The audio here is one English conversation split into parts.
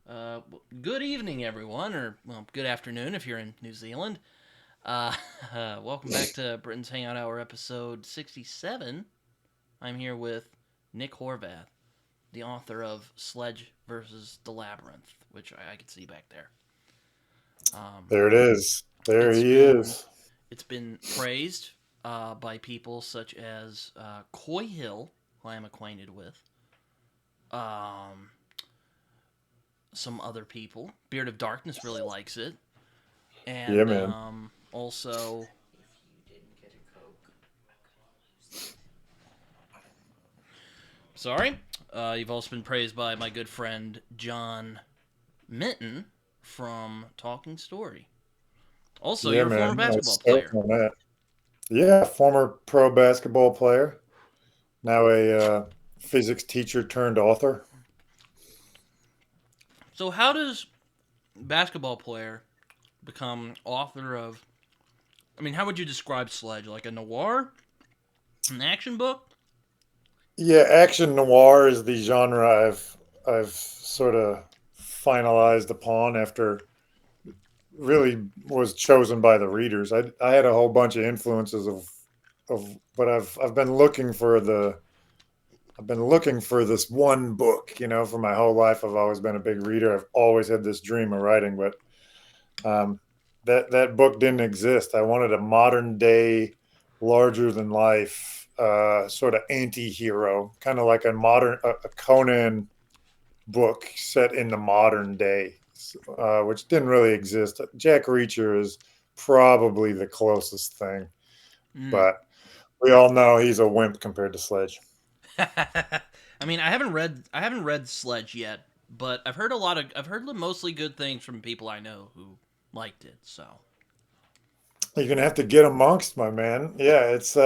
Good evening, everyone, or well, good afternoon if you're in New Zealand. Uh, Welcome back to Britain's Hangout Hour, episode 67. I'm here with Nick Horvath, the author of Sledge versus the Labyrinth, which I can see back there. Um, There it is. There it's he been is. it's been praised by people such as Coy Hill, who I am acquainted with. Um, some other people. Beard of Darkness really likes it. Yeah, And man. also, sorry, you've also been praised by my good friend John Minton from Talking Story. Also, Yeah, you're a former man. I basketball stoked player. on that. Yeah, former pro basketball player. Now a physics teacher turned author. So, how does basketball player become author of? I mean, how would you describe Sledge? Like a noir, an action book? Yeah, action noir is the genre I've sort of finalized upon after really was chosen by the readers. I had a whole bunch of influences of but I've been looking for the I've been looking for this one book, for my whole life. I've always been a big reader. I've always had this dream of writing, but um, that book didn't exist. I wanted a modern day, larger than life sort of anti-hero, kind of like a Conan book set in the modern day, which didn't really exist. Jack Reacher is probably the closest thing, Mm. but we all know he's a wimp compared to Sledge. I mean, I haven't read Sledge yet, but I've heard mostly good things from people I know who liked it. So You're gonna have to get amongst, my man. Yeah, it's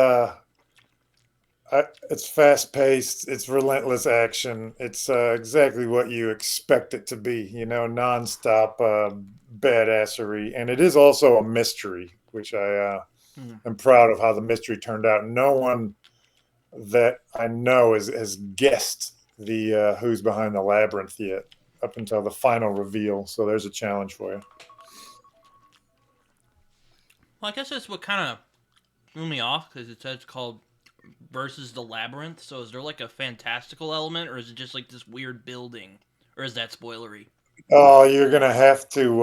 fast paced. It's relentless action. It's exactly what you expect it to be. Nonstop badassery, and it is also a mystery, which I hmm. am proud of how the mystery turned out. No one that I know has guessed the who's behind the labyrinth yet, up until the final reveal. So there's a challenge for you. Well, I guess that's what kind of threw me off because it says it's called versus the labyrinth. So is there like a fantastical element, or is it just like this weird building, or is that spoilery? Oh, you're gonna have to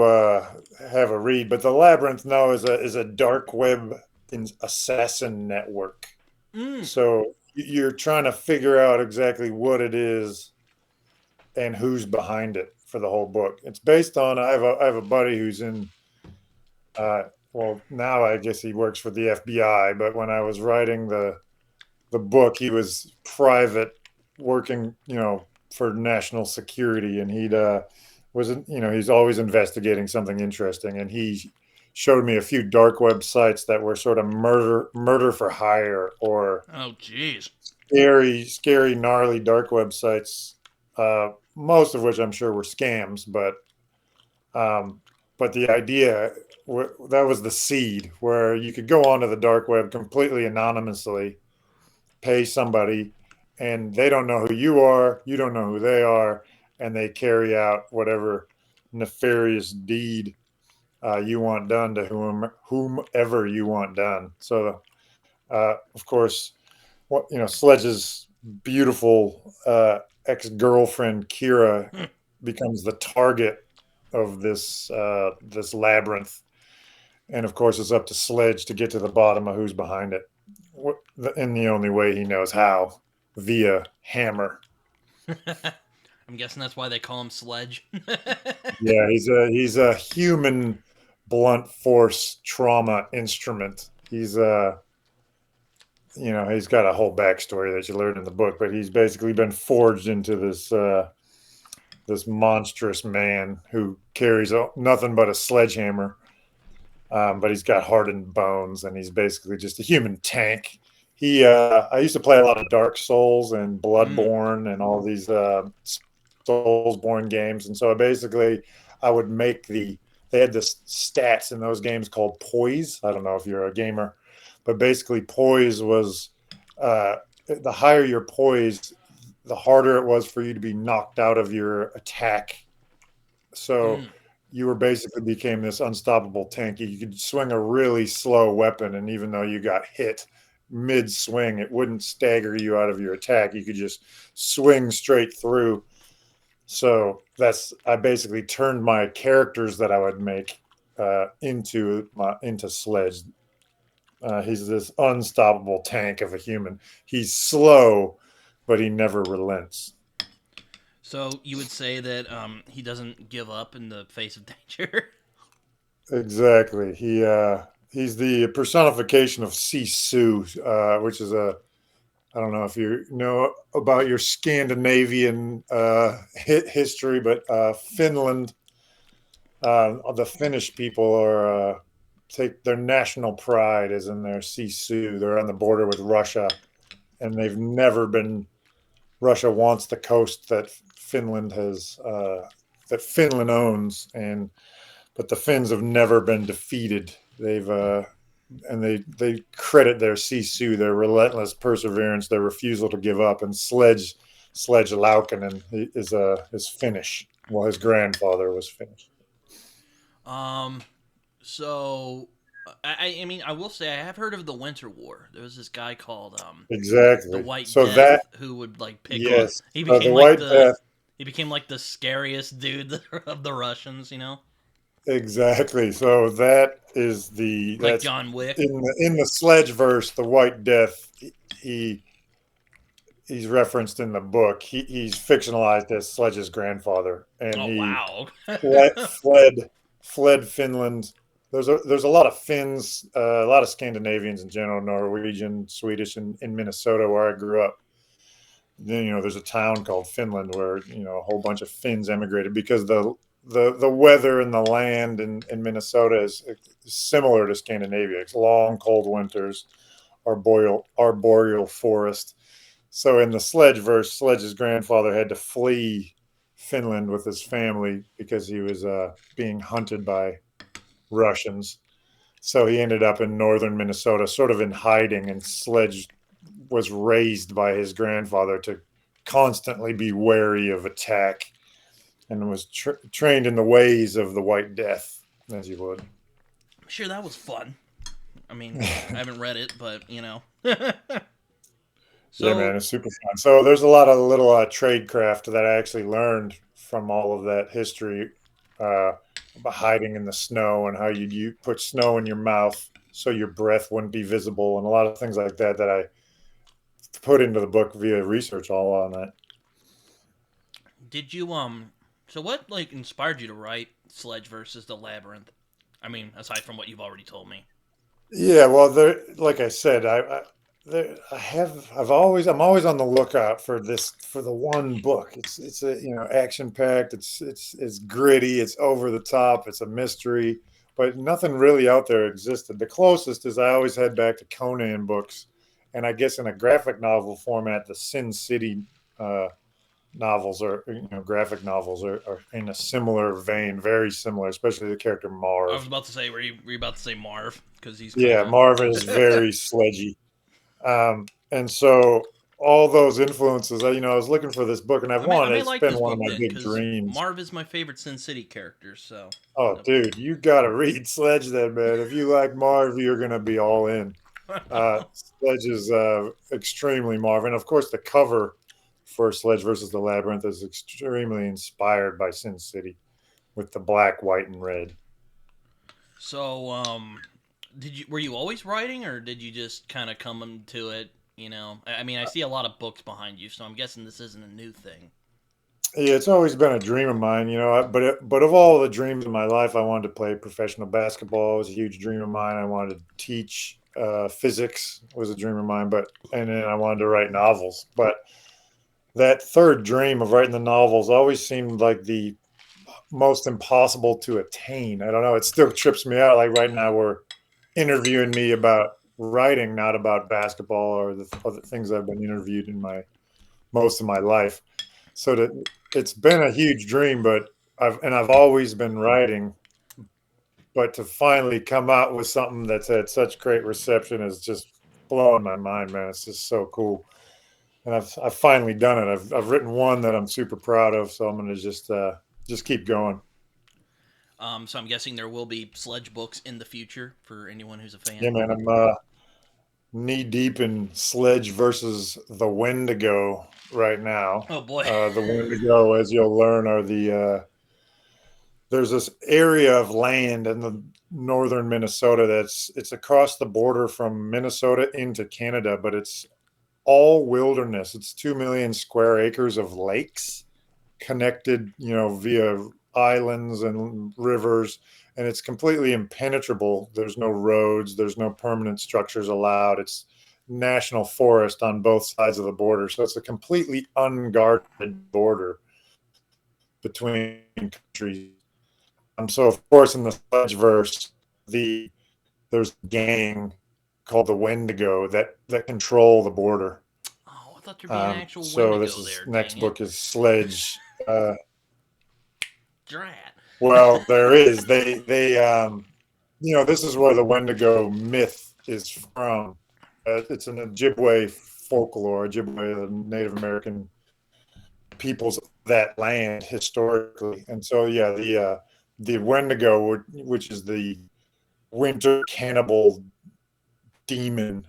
have a read. But the labyrinth, no, is a dark web assassin network. Mm. So you're trying to figure out exactly what it is and who's behind it for the whole book. It's based on I have a buddy who's in well, now I guess he works for the FBI, but when I was writing the book, he was private working, for national security, and he's always investigating something interesting, and he showed me a few dark websites that were sort of murder for hire or Oh, jeez. scary, gnarly dark websites, most of which I'm sure were scams, um, but the idea that was the seed where you could go onto the dark web completely anonymously, pay somebody, and they don't know who you are, you don't know who they are, and they carry out whatever nefarious deed you want done to whomever you want done. So, of course, Sledge's beautiful ex-girlfriend Kira becomes the target of this labyrinth, and of course, it's up to Sledge to get to the bottom of who's behind it, in the only way he knows how, via hammer. I'm guessing that's why they call him Sledge. Yeah, he's a human blunt force trauma instrument. He's got a whole backstory that you learn in the book, but he's basically been forged into this monstrous man who carries nothing but a sledgehammer. But he's got hardened bones, and he's basically just a human tank. I used to play a lot of Dark Souls and mm. Bloodborne and all these Soulsborne games, and so I would make they had this stats in those games called poise. I don't know if you're a gamer, but basically poise was the higher your poise, the harder it was for you to be knocked out of your attack So Mm. you were basically became this unstoppable tank. You could swing a really slow weapon, and even though you got hit mid swing, it wouldn't stagger you out of your attack. You could just swing straight through. So I basically turned my characters that I would make into Sledge. He's this unstoppable tank of a human. He's slow, but he never relents. So you would say that he doesn't give up in the face of danger. Exactly. He's the personification of Sisu, which is a I don't know if you know about your Scandinavian history, but Finland, the Finnish people are take their national pride is in their Sisu. They're on the border with Russia, and they've never been. Russia wants the coast that Finland has that Finland owns, and but the Finns have never been defeated. They credit their Sisu, their relentless perseverance, their refusal to give up. And Sledge Laukkanen is Finnish. Well, his grandfather was Finnish. um, so I mean, I will say I have heard of the Winter War. There was this guy called the Exactly. White So that Death who would like pick on. yes, He the became like White the Death. he became like the scariest dude of the Russians. You know, Exactly. So that is like that's John Wick. in the Sledge verse, the White Death. He he's referenced in the book. He's fictionalized as Sledge's grandfather, and Oh he wow. fled fled, fled Finland. There's a lot of Finns, a lot of Scandinavians in general, Norwegian, Swedish, in Minnesota where I grew up. Then there's a town called Finland where a whole bunch of Finns emigrated because the weather and the land in Minnesota is similar to Scandinavia. It's long, cold winters, arboreal forest. So in the Sledge verse, Sledge's grandfather had to flee Finland with his family because he was being hunted by Russians. So he ended up in northern Minnesota, sort of in hiding, and Sledge was raised by his grandfather to constantly be wary of attack and was trained in the ways of the White Death, as you would. I'm sure that was fun. I mean, I haven't read it, but you know. Yeah, So man, it's super fun. So there's a lot of little trade craft that I actually learned from all of that history uh, about hiding in the snow and how you put snow in your mouth so your breath wouldn't be visible and a lot of things like that that I put into the book via research all on that. did you so what like inspired you to write Sledge versus the Labyrinth? I mean, aside from what you've already told me. Yeah, well, there, like I said, I'm always on the lookout for the one book. It's a action packed. It's gritty. It's over the top. It's a mystery, but nothing really out there existed. The closest is I always head back to Conan books, and I guess in a graphic novel format, the Sin City uh, novels or graphic novels are in a similar vein, very similar, especially the character I was Marv. about to say, were you about to say Marv? Because he's kind Yeah, of. Marvin is very sledgy. And so all those influences, I was looking for this book, and I've I wanted. may It's like been this one of book my then, big because dreams. Marv is my favorite Sin City character. So, Oh, dude, you gotta read Sledge, then, man. If you like Marv, you're gonna be all in. Sledge is extremely Marv, and of course, the cover for Sledge versus the Labyrinth is extremely inspired by Sin City with the black, white, and red. so did you were you always writing, or did you just kind of come into it? You know, I mean, I see a lot of books behind you, so I'm guessing this isn't a new thing. Yeah, it's always been a dream of mine, but of all the dreams in my life, I wanted to play professional basketball. It was a huge dream of mine. I wanted to teach physics was a dream of mine, and then I wanted to write novels. But that third dream of writing the novels always seemed like the most impossible to attain. I don't know. It still trips me out. Like right now, we're interviewing me about writing, not about basketball or the other things I've been interviewed in my most of my life. So it's been a huge dream, but I've always been writing, but to finally come out with something that's had such great reception is just blowing my mind, man. It's just so cool. And I've finally done it. I've written one that I'm super proud of, so I'm gonna just keep going. So I'm guessing there will be Sledge books in the future for anyone who's a fan. Yeah, man, I'm knee deep in Sledge versus the Wendigo right now. Oh boy. The Wendigo, as you'll learn, are there's this area of land in the northern Minnesota it's across the border from Minnesota into Canada, but it's all wilderness. It's 2 million square acres of lakes connected, via islands and rivers, and it's completely impenetrable. There's no roads, there's no permanent structures allowed. It's national forest on both sides of the border. So it's a completely unguarded border between countries. So of course in the Sledge verse, the there's a gang called the Wendigo that control the border. Oh, I thought there'd be an actual So Wendigo this is there. next Dang it. book is Sledge. Drat. Well, there is. This is where the Wendigo myth is from. It's an Ojibwe folklore. Ojibwe, the Native American peoples of that land historically, and so yeah, the Wendigo, which is the winter cannibal demon,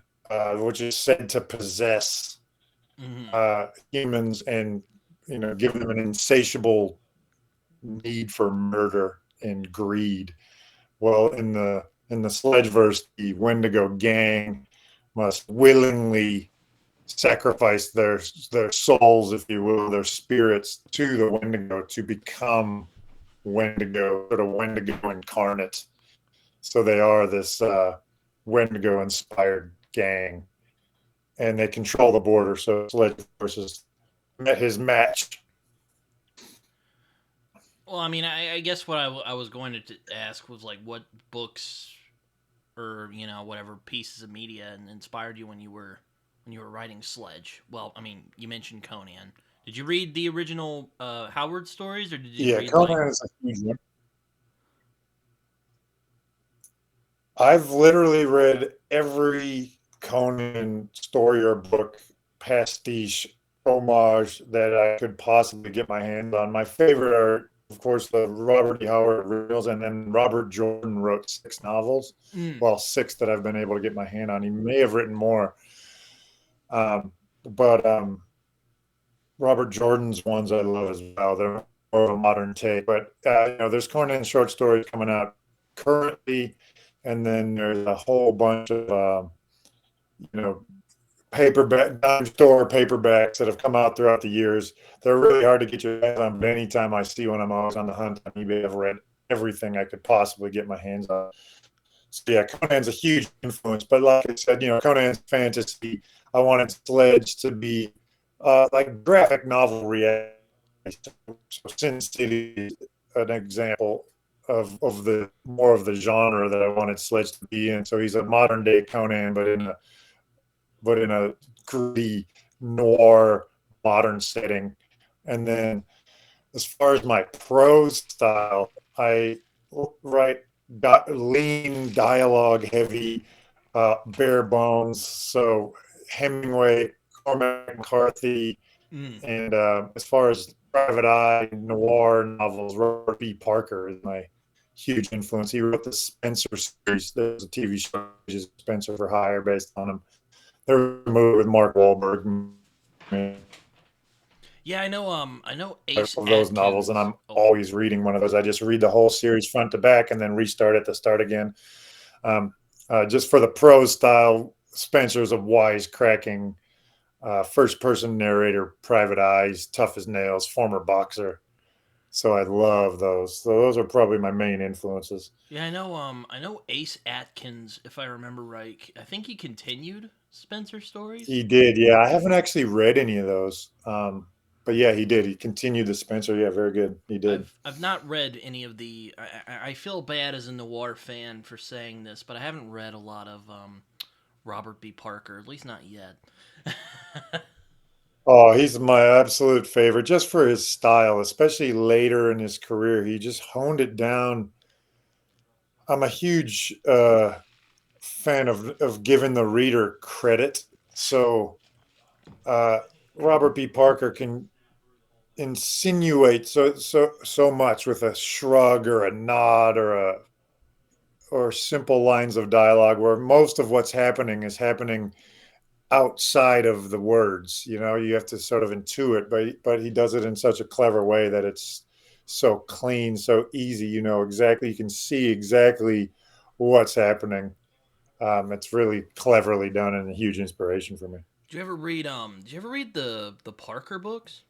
which is said to possess Hmm. humans and give them an insatiable need for murder and greed. Well, in the Sledge verse, the Wendigo gang must willingly sacrifice their souls, if you will, their spirits to the Wendigo to become Wendigo, sort of Wendigo incarnate. So they are this Wendigo inspired gang, and they control the border. So Sledge versus met his match. Well, I mean, I guess what I was going to ask was like, what books or whatever pieces of media inspired you when you were writing Sledge. Well, I mean, you mentioned Conan. Did you read the original Howard stories, or did you Yeah, read like? Conan is a huge one. I've literally read every Conan story or book, pastiche, homage that I could possibly get my hands on. My favorite are, of course, the Robert E. Howard originals, and then Robert Jordan wrote 6 novels. Mm. Well, six that I've been able to get my hand on. He may have written more, but Robert Jordan's ones I love as well. They're more of a modern take, but there's Conan short stories coming out currently, and then there's a whole bunch of you know paperback dime store paperbacks that have come out throughout the years. They're really hard to get your hands on, but anytime I see one, I'm always on the hunt on eBay. I've read everything I could possibly get my hands on. So yeah, Conan's a huge influence. But like I said, Conan's fantasy. I wanted Sledge to be like graphic novel reality. So Sin City is an example of the more of the genre that I wanted Sledge to be in. So he's a modern day Conan, but in a gritty noir modern setting. And then as far as my prose style, I write lean dialogue heavy, bare bones. So Hemingway, Cormac McCarthy, Mm. and as far as private eye noir novels, Robert B. Parker is my huge influence. He wrote the Spencer series. There's a TV show, which is Spencer for Hire, based on him. There was a movie with Mark Wahlberg Yeah, I know. I know Ace of those novels, and Atkins. I'm Oh, always reading one of those. I just read the whole series front to back and then restart at the start again. Um, just for the prose style, Spencer's a wisecracking first person narrator, private eyes, tough as nails, former boxer. So I love those. So those are probably my main influences. yeah, I know. I know Ace Atkins, if I remember right. I think he continued Spencer stories. He did, yeah. I haven't actually read any of those, but yeah, he did. He continued the Spencer. Yeah, very good. He did. I've not read any of the. I feel bad as a noir fan for saying this, but I haven't read a lot of Robert B. Parker, at least not yet. Oh, he's my absolute favorite just for his style, especially later in his career. He just honed it down. I'm a huge fan of giving the reader credit. So uh, Robert B. Parker can insinuate so much with a shrug or a nod or simple lines of dialogue, where most of what's happening is happening outside of the words. You have to sort of intuit, but he does it in such a clever way that it's so clean, so easy. Exactly. You can see exactly what's happening. It's really cleverly done and a huge inspiration for me. Did you ever read the Parker books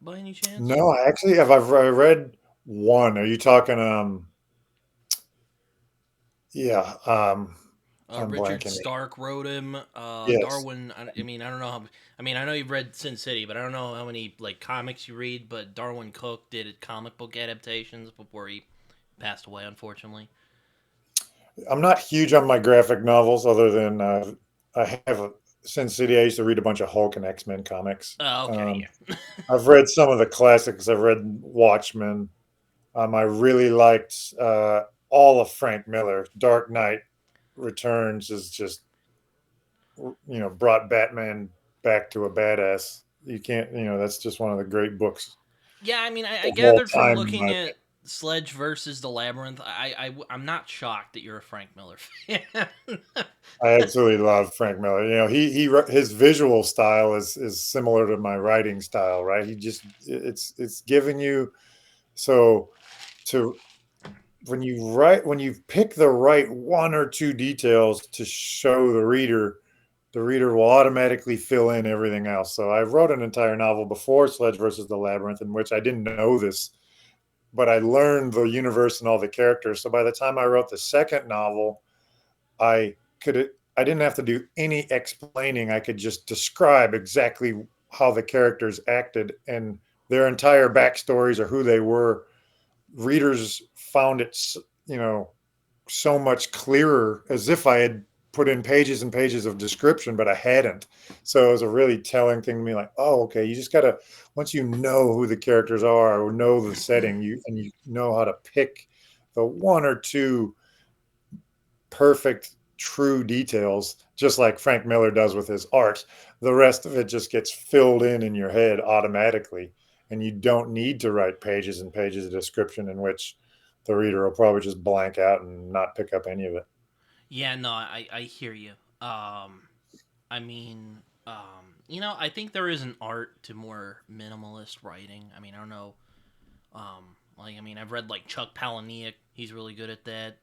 by any chance? No, I actually have. I read one. Are you talking? Yeah. I'm Richard blanking. Stark wrote him. Yes. Darwin. I mean, I don't know how. I mean, I know you've read Sin City, but I don't know how many like comics you read. But Darwin Cook did comic book adaptations before he passed away, unfortunately. I'm not huge on my graphic novels, other than I have a Sin City. I used to read a bunch of Hulk and X-Men comics. Oh, okay, Um, yeah. I've read some of the classics. I've read Watchmen. I really liked all of Frank Miller. Dark Knight Returns is just brought Batman back to a badass. You can't, that's just one of the great books Yeah, I mean, I of all gathered from time. In looking my at Sledge versus the Labyrinth, I'm not shocked that you're a Frank Miller fan. I absolutely love Frank Miller. His visual style is similar to my writing style, right? It's giving you so to when you pick the right one or two details to show the reader will automatically fill in everything else. So I wrote an entire novel before Sledge versus the Labyrinth, in which I didn't know this, but I learned the universe and all the characters. So by the time I wrote the second novel, I I didn't have to do any explaining. I could just describe exactly how the characters acted and their entire backstories or who they were. Readers found it, you know, so much clearer, as if I had put in pages and pages of description, but I hadn't. So it was a really telling thing to me, like, oh, okay, you just gotta, once you know who the characters are or know the setting, you know how to pick the one or two perfect true details, just like Frank Miller does with his art. The rest of it just gets filled in your head automatically, and you don't need to write pages and pages of description in which the reader will probably just blank out and not pick up any of it. Yeah, no, I hear you. I mean, I think there is an art to more minimalist writing. I mean, I don't know. Like, I mean, I've read like Chuck Palahniuk. He's really good at that.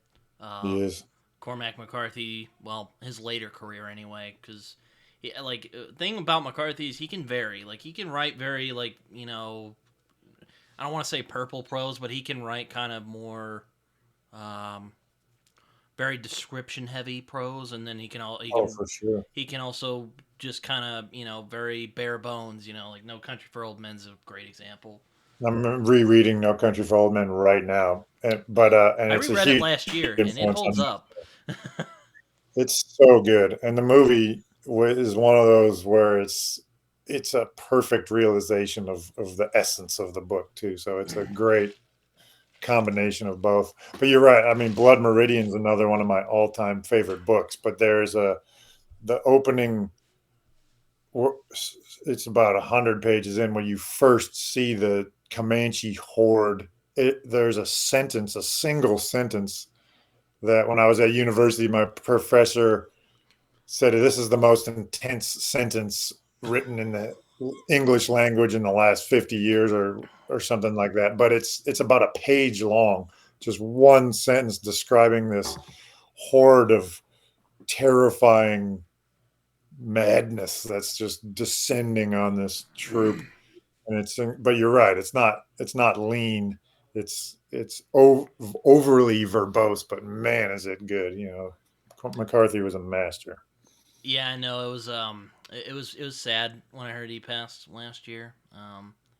He Um, is. Cormac McCarthy. Well, his later career anyway, because thing about McCarthy is he can vary. Like, he can write very like I don't want to say purple prose, but he can write kind of more um, very description heavy prose, and then Oh, for sure. he can also just kind of very bare bones. Like No Country for Old Men's a great example. I'm rereading No Country for Old Men right now, and I it's a reread it huge last year, and it influence on holds me. up. It's so good, and the movie is one of those where it's a perfect realization of the essence of the book too. So it's a great combination of both. But you're right. I mean, Blood Meridian is another one of my all-time favorite books. But there's the opening. It's about 100 pages in when you first see the Comanche horde. There's a sentence, a single sentence, that when I was at university, my professor said this is the most intense sentence written in the English language in the last 50 years or something like that. But it's about a page long, just one sentence describing this horde of terrifying madness that's just descending on this troop. And but you're right, it's not lean. It's overly verbose, but man, is it good. McCarthy was a master. Yeah, I know it was sad when I heard he passed last year.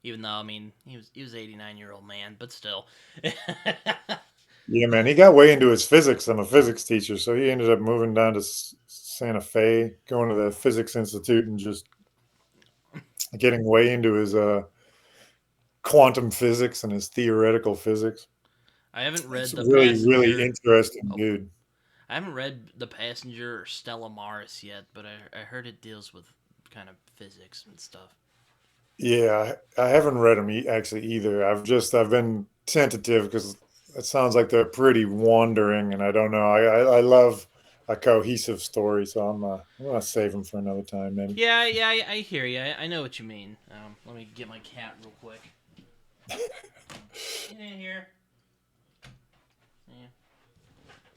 Even though I mean he was 89-year-old man, but still. Yeah, man, he got way into his physics. I'm a physics teacher, so he ended up moving down to Santa Fe, going to the Physics Institute, and just getting way into his quantum physics and his theoretical physics. I haven't It's read The really, really Passenger. interesting, Oh, dude. I haven't read The Passenger or Stella Maris yet, but I heard it deals with kind of physics and stuff. Yeah, I haven't read them actually either. I've been tentative because it sounds like they're pretty wandering, and I don't know. I love a cohesive story, so I'm gonna save them for another time, maybe. Yeah, yeah, I hear you. I know what you mean. Let me get my cat real quick. Get in here. Yeah.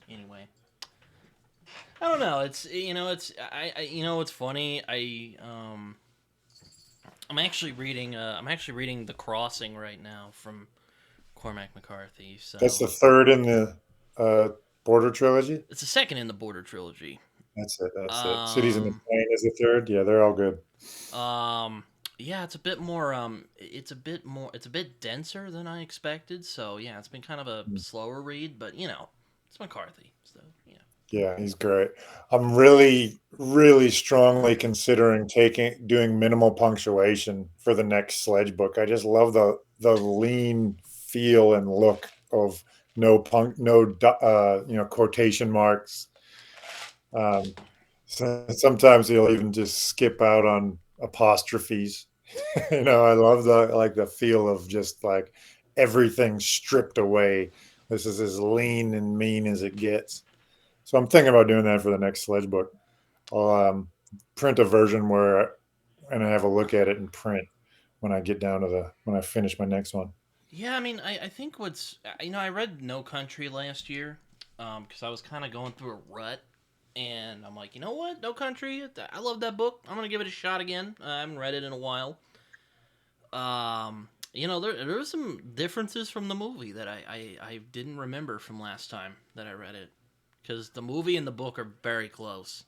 Anyway, I don't know. It's it's it's funny. I'm actually reading The Crossing right now from Cormac McCarthy. That's So the third in the uh, Border trilogy. it's the second in the Border trilogy. That's it. That's it. Cities in the Um, Plain is the third. Yeah, they're all good. um, yeah, it's a bit more. It's a bit denser than I expected. So yeah, it's been kind of a Mm. slower read, but it's McCarthy. So yeah. Yeah, he's great. I'm really, really strongly considering doing minimal punctuation for the next Sledge book. I just love the lean feel and look of no quotation marks. Um, sometimes he'll even just skip out on apostrophes. I love the feel of just like everything stripped away. This is as lean and mean as it gets. So I'm thinking about doing that for the next Sledge book. I'll print a version and I have a look at it in print when I get down to when I finish my next one. Yeah, I mean, I think I read No Country last year, because I was kind of going through a rut, and I'm like, you know what, No Country, I love that book. I'm gonna give it a shot again. I haven't read it in a while. There were some differences from the movie that I didn't remember from last time that I read it, because the movie and the book are very close.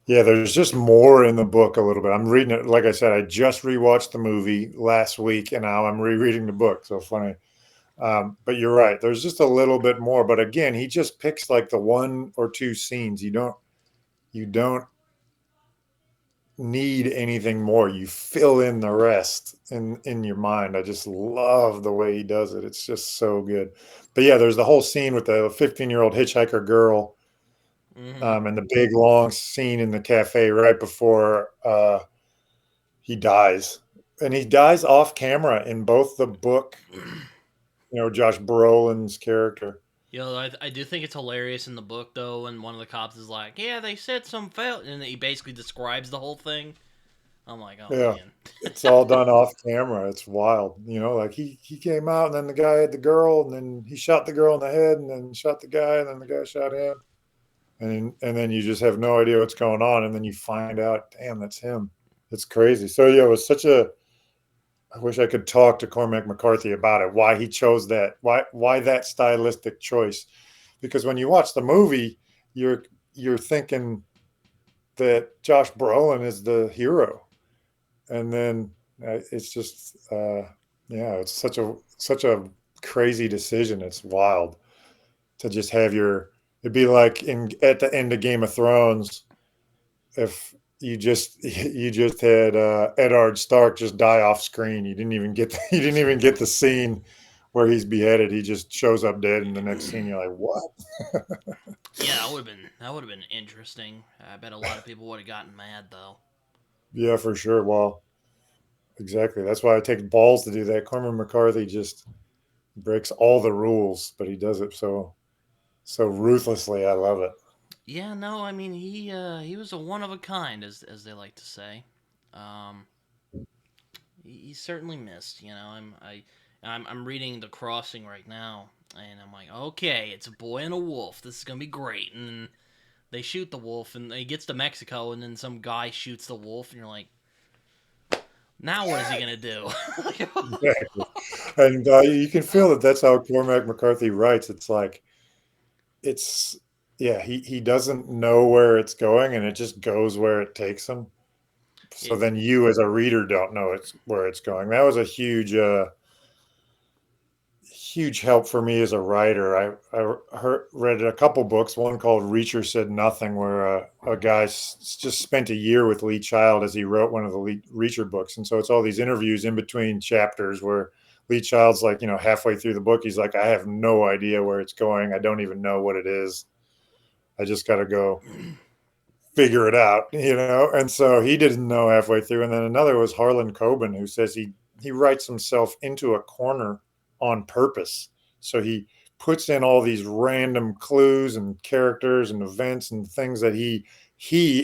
Yeah, there's just more in the book a little bit. I'm reading it. Like I said, I just rewatched the movie last week, and now I'm rereading the book. So funny. But you're right. There's just a little bit more. But again, he just picks like the one or two scenes. You don't need anything more. You fill in the rest in your mind. I just love the way he does it. It's just so good. But yeah, there's the whole scene with the 15-year-old hitchhiker girl, Mm-hmm. and the big long scene in the cafe right before he dies. And he dies off camera in both the book, Josh Brolin's character. I do think it's hilarious in the book though, when one of the cops is like, "Yeah, they said some failed," and he basically describes the whole thing. I'm like, oh Yeah. man. It's all done off camera. It's wild. Like he came out and then the guy had the girl and then he shot the girl in the head and then shot the guy and then the guy shot him. And then you just have no idea what's going on. And then you find out, damn, that's him. It's crazy. So yeah, it was I wish I could talk to Cormac McCarthy about it, why he chose that, why that stylistic choice. Because when you watch the movie, you're thinking that Josh Brolin is the hero. And then it's just yeah, it's such a crazy decision. It's wild to just have it'd be like in at the end of Game of Thrones if you just had Eddard Stark just die off screen. You didn't even get you didn't even get the scene where he's beheaded. He just shows up dead in the next scene. You're like, what? Yeah, that would have been interesting. I bet a lot of people would have gotten mad though. Yeah, for sure. Well, exactly. That's why it takes balls to do that. Cormac McCarthy just breaks all the rules, but he does it so ruthlessly. I love it. Yeah, no, I mean he was a one of a kind, as they like to say. Um, he's certainly missed. I'm reading The Crossing right now, and I'm like, okay, it's a boy and a wolf. This is gonna be great. And they shoot the wolf, and he gets to Mexico, and then some guy shoots the wolf, and you're like, now what is he gonna do? Exactly. And you can feel that that's how Cormac McCarthy writes. It's like it's yeah, he doesn't know where it's going, and it just goes where it takes him. So it, then you, as a reader, don't know it's where it's going. That was a huge help for me as a writer. I read a couple books, one called Reacher Said Nothing, where a guy just spent a year with Lee Child as he wrote one of the Reacher books. And so it's all these interviews in between chapters where Lee Child's like, halfway through the book, he's like, I have no idea where it's going. I don't even know what it is. I just got to go figure it out, And so he didn't know halfway through. And then another was Harlan Coben, who says he writes himself into a corner on purpose. So he puts in all these random clues and characters and events and things that he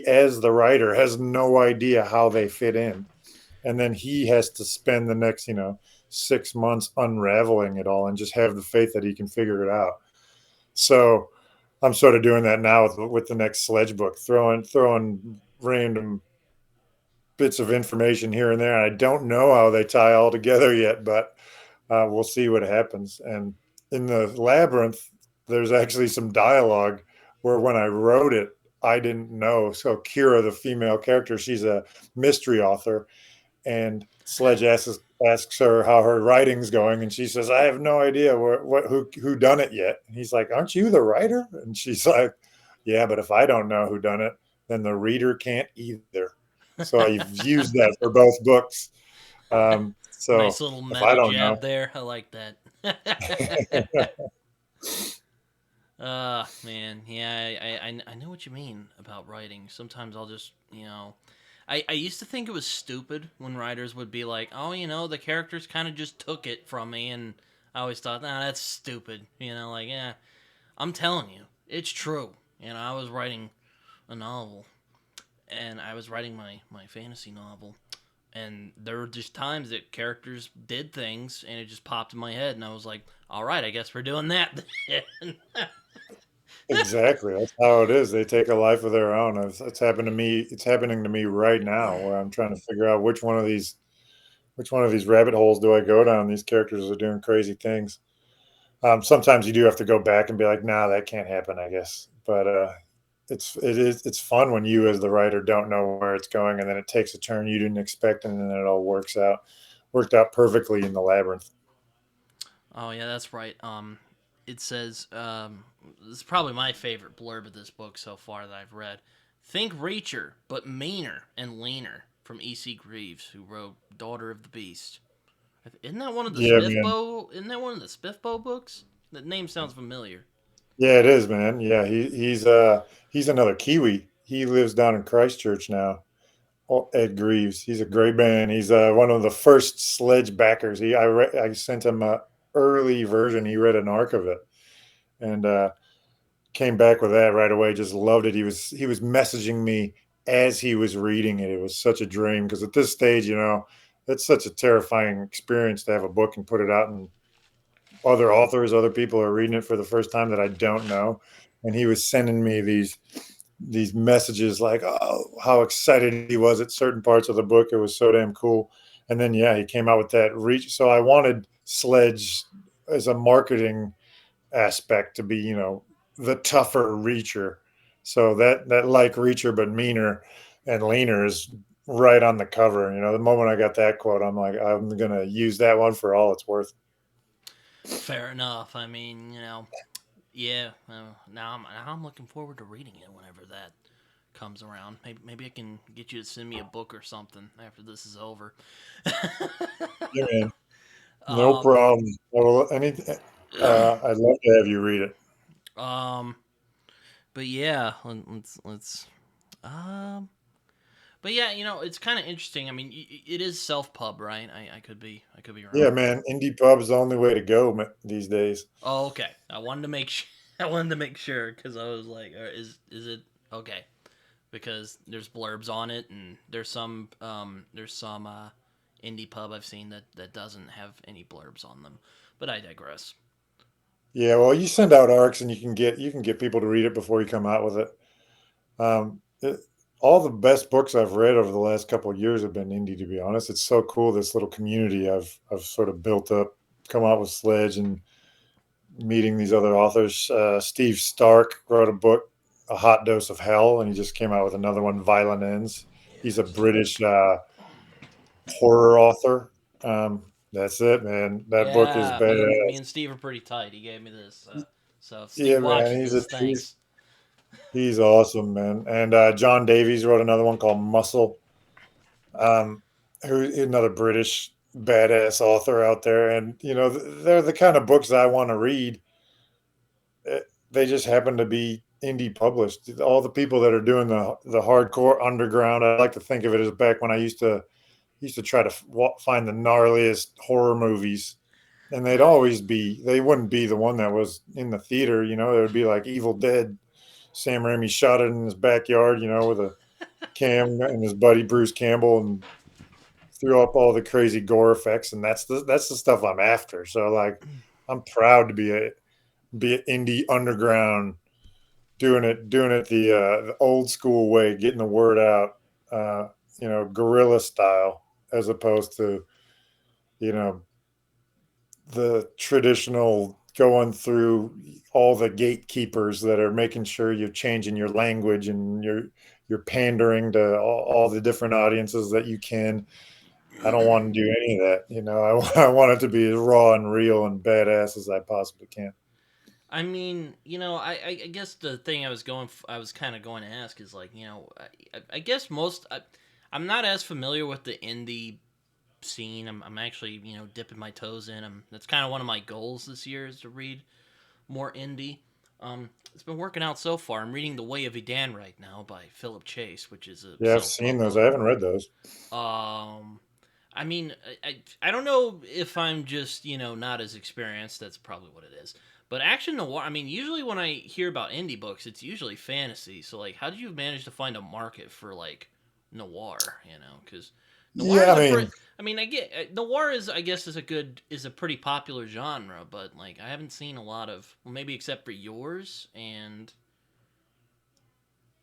as the writer has no idea how they fit in. And then he has to spend the next 6 months unraveling it all and just have the faith that he can figure it out. So I'm sort of doing that now with the next Sledge book, throwing random bits of information here and there. And I don't know how they tie all together yet, but we'll see what happens. And in the Labyrinth, there's actually some dialogue where when I wrote it, I didn't know. So Kira, the female character, she's a mystery author, and Sledge asks her how her writing's going, and she says, "I have no idea who done it yet." And he's like, "Aren't you the writer?" And she's like, "Yeah, but if I don't know who done it, then the reader can't either." So I've used that for both books. So nice little if I meta don't jab know, there. I like that. Man, yeah, I know what you mean about writing. Sometimes I'll just, I used to think it was stupid when writers would be like, oh, the characters kind of just took it from me, and I always thought, nah, that's stupid. Like, yeah, I'm telling you, it's true. I was writing a novel, and I was writing my fantasy novel, and there were just times that characters did things, and it just popped in my head, and I was like, all right, I guess we're doing that. exactly. That's how it is. They take a life of their own. It's happened to me. It's happening to me right now, where I'm trying to figure out which one of these rabbit holes do I go down. These characters are doing crazy things. Sometimes you do have to go back and be like, nah, that can't happen, I guess. But it's fun when you as the writer don't know where it's going, and then it takes a turn you didn't expect, and then it all worked out perfectly in the Labyrinth. Oh yeah, that's right. It says this is probably my favorite blurb of this book so far that I've read. Think Reacher, but meaner and leaner, from E.C. Greaves, who wrote Daughter of the Beast. Isn't that one of the Yeah, man. Smithbow? Isn't that one of the Smithbow books? That name sounds familiar. Yeah, it is, man. Yeah, he's another Kiwi. He lives down in Christchurch now. Ed Greaves. He's a great man. He's one of the first Sledge backers. I sent him a early version. He read an arc of it, and came back with that right away. Just loved it. He was messaging me as he was reading it. It was such a dream because at this stage, it's such a terrifying experience to have a book and put it out, and other people are reading it for the first time that I don't know. And he was sending me these messages like, oh, how excited he was at certain parts of the book. It was so damn cool. And then yeah, he came out with that reach. So I wanted Sledge as a marketing aspect to be, the tougher Reacher. So that like Reacher but meaner and leaner is right on the cover. The moment I got that quote, I'm like, I'm gonna use that one for all it's worth. Fair enough. I mean, yeah. Now I'm looking forward to reading it whenever that comes around. Maybe I can get you to send me a book or something after this is over. Yeah, man. No um, problem. Well, I'd love to have you read it. um, but yeah, let's um, but yeah, it's kind of interesting. I mean, it is self pub, right? I could be Yeah, wrong. man. Indie pub is the only way to go these days. Oh, okay. I wanted to make sure. I wanted to make sure because I was like, is it okay? Because there's blurbs on it, and there's some indie pub I've seen that doesn't have any blurbs on them. But I digress. Yeah, well, you send out arcs and you can get people to read it before you come out with it. Um, it all the best books I've read over the last couple of years have been indie, to be honest. It's so cool, this little community I've sort of built up, come out with Sledge and meeting these other authors. Steve Stark wrote a book, A Hot Dose of Hell, and he just came out with another one, Violent Ends. He's a British horror author. That's it, man. That book is Yeah, me badass. and Steve are pretty tight. He gave me this. So if Steve Yeah, man. watches He's a this, he's thanks. he's awesome, man. And John Davies wrote another one called Muscle. Um, who another British badass author out there, and they're the kind of books I want to read. They just happen to be indie published. All the people that are doing the hardcore underground. I like to think of it as back when I used to try to find the gnarliest horror movies, and they wouldn't be the one that was in the theater. It would be like Evil Dead. Sam Raimi shot it in his backyard, with a cam and his buddy Bruce Campbell, and threw up all the crazy gore effects, and that's the stuff I'm after. So like, I'm proud to be an indie underground, doing it the old school way, getting the word out, guerrilla style, as opposed to you know the traditional going through all the gatekeepers that are making sure you're changing your language and you're pandering to all the different audiences that you can. I don't want to do any of that. I want it to be as raw and real and badass as I possibly can. I mean, I guess the thing I was kind of going to ask is like, I guess I'm not as familiar with the indie scene. I'm actually, dipping my toes in. That's kind of one of my goals this year is to read more indie. It's been working out so far. I'm reading The Way of Edan right now by Philip Chase, which is a Yeah, I've seen self-help those. I book. haven't read those. Um, I mean, I don't know if I'm just not as experienced. That's probably what it is. But action noir. I mean, usually when I hear about indie books, it's usually fantasy. So like, how did you manage to find a market for like noir? Because noir Yeah, is I a pretty. mean, I mean, I get noir is I guess is a pretty popular genre, but like I haven't seen a lot of maybe except for yours and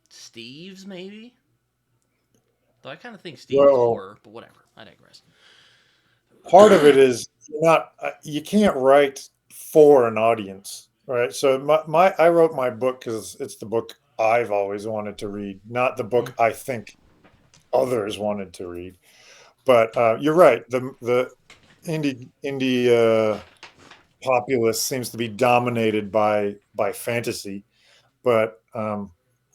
Steve's maybe. Though I kind of think Steve's is well, horror, but whatever. I digress. part of it is you can't write for an audience, right? So I wrote my book because it's the book I've always wanted to read, not the Mm, book I think others wanted to read. But you're right. The indie populace seems to be dominated by fantasy, but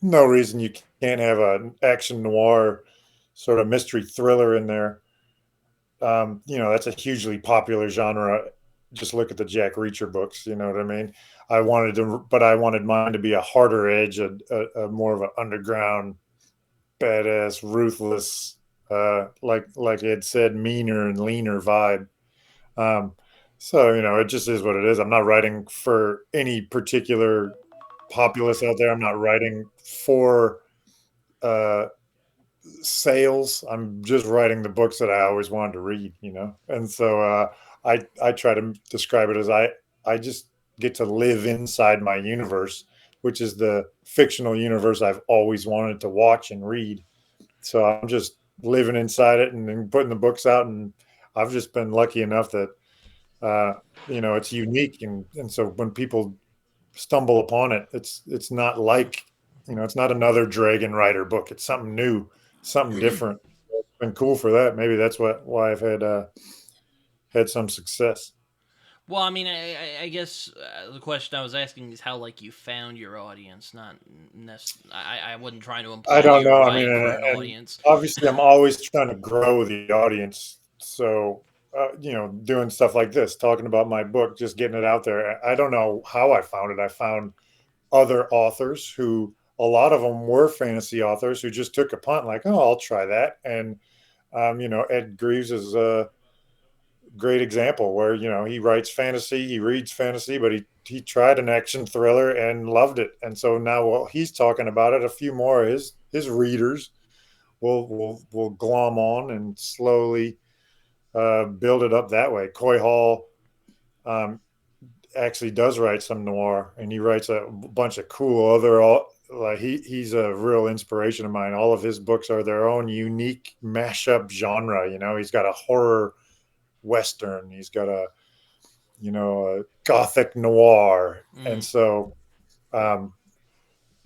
no reason you can't have an action noir sort of mystery thriller in there. That's a hugely popular genre. Just look at the Jack Reacher books. You know what I mean? But I wanted mine to be a harder edge, a more of an underground, badass, ruthless, like Ed said, meaner and leaner vibe. Um, so it just is what it is. I'm not writing for any particular populace out there. I'm not writing for uh, sales. I'm just writing the books that I always wanted to read. And so I try to describe it as I just get to live inside my universe, which is the fictional universe I've always wanted to watch and read. So I'm just living inside it and then putting the books out, and I've just been lucky enough that uh, it's unique, and so when people stumble upon it, it's not like it's not another Dragon Rider book. It's something new, something different. It's been cool for that. Maybe that's why I've had some success. Well, I mean, I guess the question I was asking is how like you found your audience, not I wasn't trying to I imply that don't you were know. I mean, writing for an and audience. obviously, I'm always trying to grow the audience. So, doing stuff like this, talking about my book, just getting it out there. I don't know how I found it. I found other authors who, a lot of them were fantasy authors who just took a punt, like, oh, I'll try that. And, Ed Greaves is a great example where, he writes fantasy, he reads fantasy, but he tried an action thriller and loved it. And so now, while he's talking about it, a few more of his readers will glom on and slowly build it up that way. Coy Hall um, actually does write some noir, and he writes a bunch of cool other. Like he's a real inspiration of mine. All of his books are their own unique mashup genre. He's got a horror western. He's got a gothic noir, and Mm. so. Um,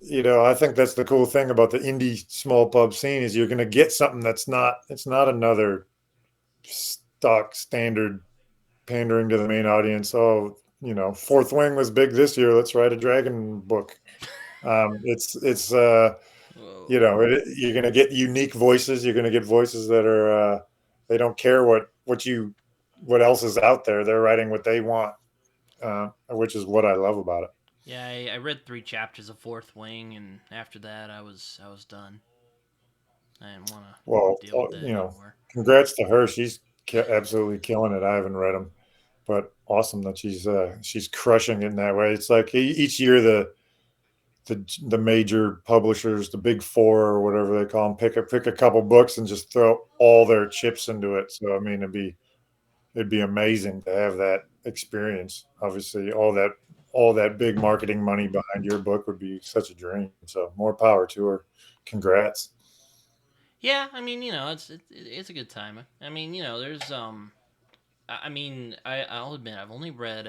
I think that's the cool thing about the indie small pub scene is you're going to get something it's not another stock standard pandering to the main audience. Oh, Fourth Wing was big this year. Let's write a dragon book. It's Whoa. you're going to get unique voices. You're going to get voices that are they don't care what else is out there. They're writing what they want, which is what I love about it. Yeah, I read 3 chapters of Fourth Wing, and after that, I was done. I didn't want Well, to deal with that anymore. congrats to her. She's absolutely killing it. I haven't read them, but awesome that she's crushing it in that way. It's like each year the major publishers, the big four or whatever they call them, pick a couple books and just throw all their chips into it. So I mean, it'd be amazing to have that experience. Obviously, all that big marketing money behind your book would be such a dream. So more power to her. Congrats. Yeah, I mean, it's a good time. I mean, there's I mean, I'll admit I've only read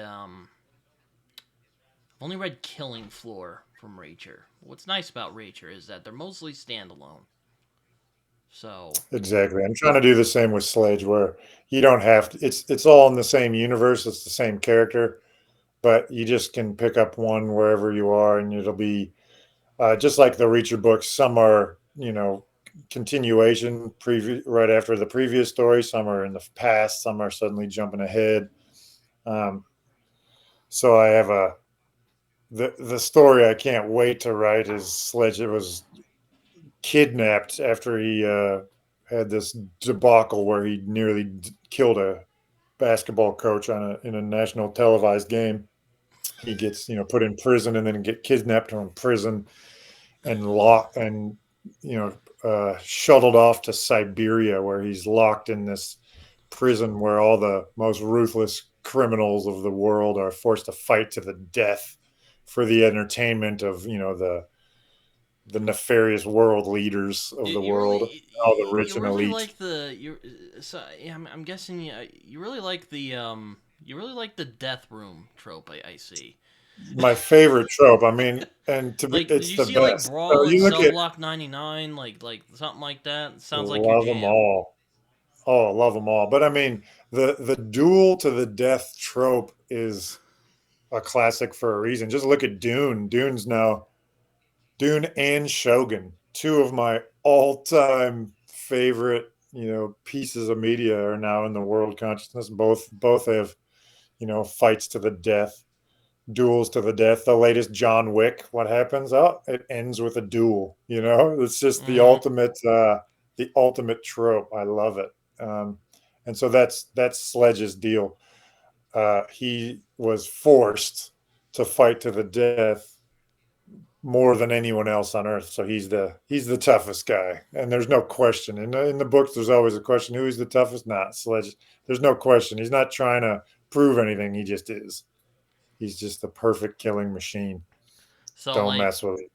Killing Floor from Reacher. What's nice about Reacher is that they're mostly standalone. So Exactly. I'm trying to do the same with Sledge, where you don't have to. It's all in the same universe. It's the same character, but you just can pick up one wherever you are, and it'll be just like the Reacher books. Some are, continuation, right after the previous story. Some are in the past. Some are suddenly jumping ahead. Um, so I have the story I can't wait to write is Sledge. It was kidnapped after he had this debacle where he nearly killed a basketball coach in a national televised game. He gets put in prison and then get kidnapped from prison and locked and shuttled off to Siberia, where he's locked in this prison where all the most ruthless criminals of the world are forced to fight to the death for the entertainment of the nefarious world leaders of you, the you world, really all the you rich and really elite. like the you so yeah, I'm guessing you really like the death room trope. I see. My favorite trope. I mean, and Like, did it's you the see like best. So Brawl and you look Cell at Block 99, like something like that? Sounds like your love them jam. all. Oh, I love them all. But I mean, the duel to the death trope is a classic for a reason. Just look at Dune. Dune and Shogun, two of my all-time favorite, pieces of media are now in the world consciousness. Both have, fights to the death, duels to the death. The latest John Wick, what happens? Oh, it ends with a duel. It's just Mm-hmm. the ultimate trope. I love it. Um, and so that's Sledge's deal. He was forced to fight to the death more than anyone else on earth. So he's the toughest guy, and there's no question. In the books, there's always a question: who is the toughest? Not Sledge. There's no question. He's not trying to prove anything. He just is. He's just the perfect killing machine. So Don't like, mess with it.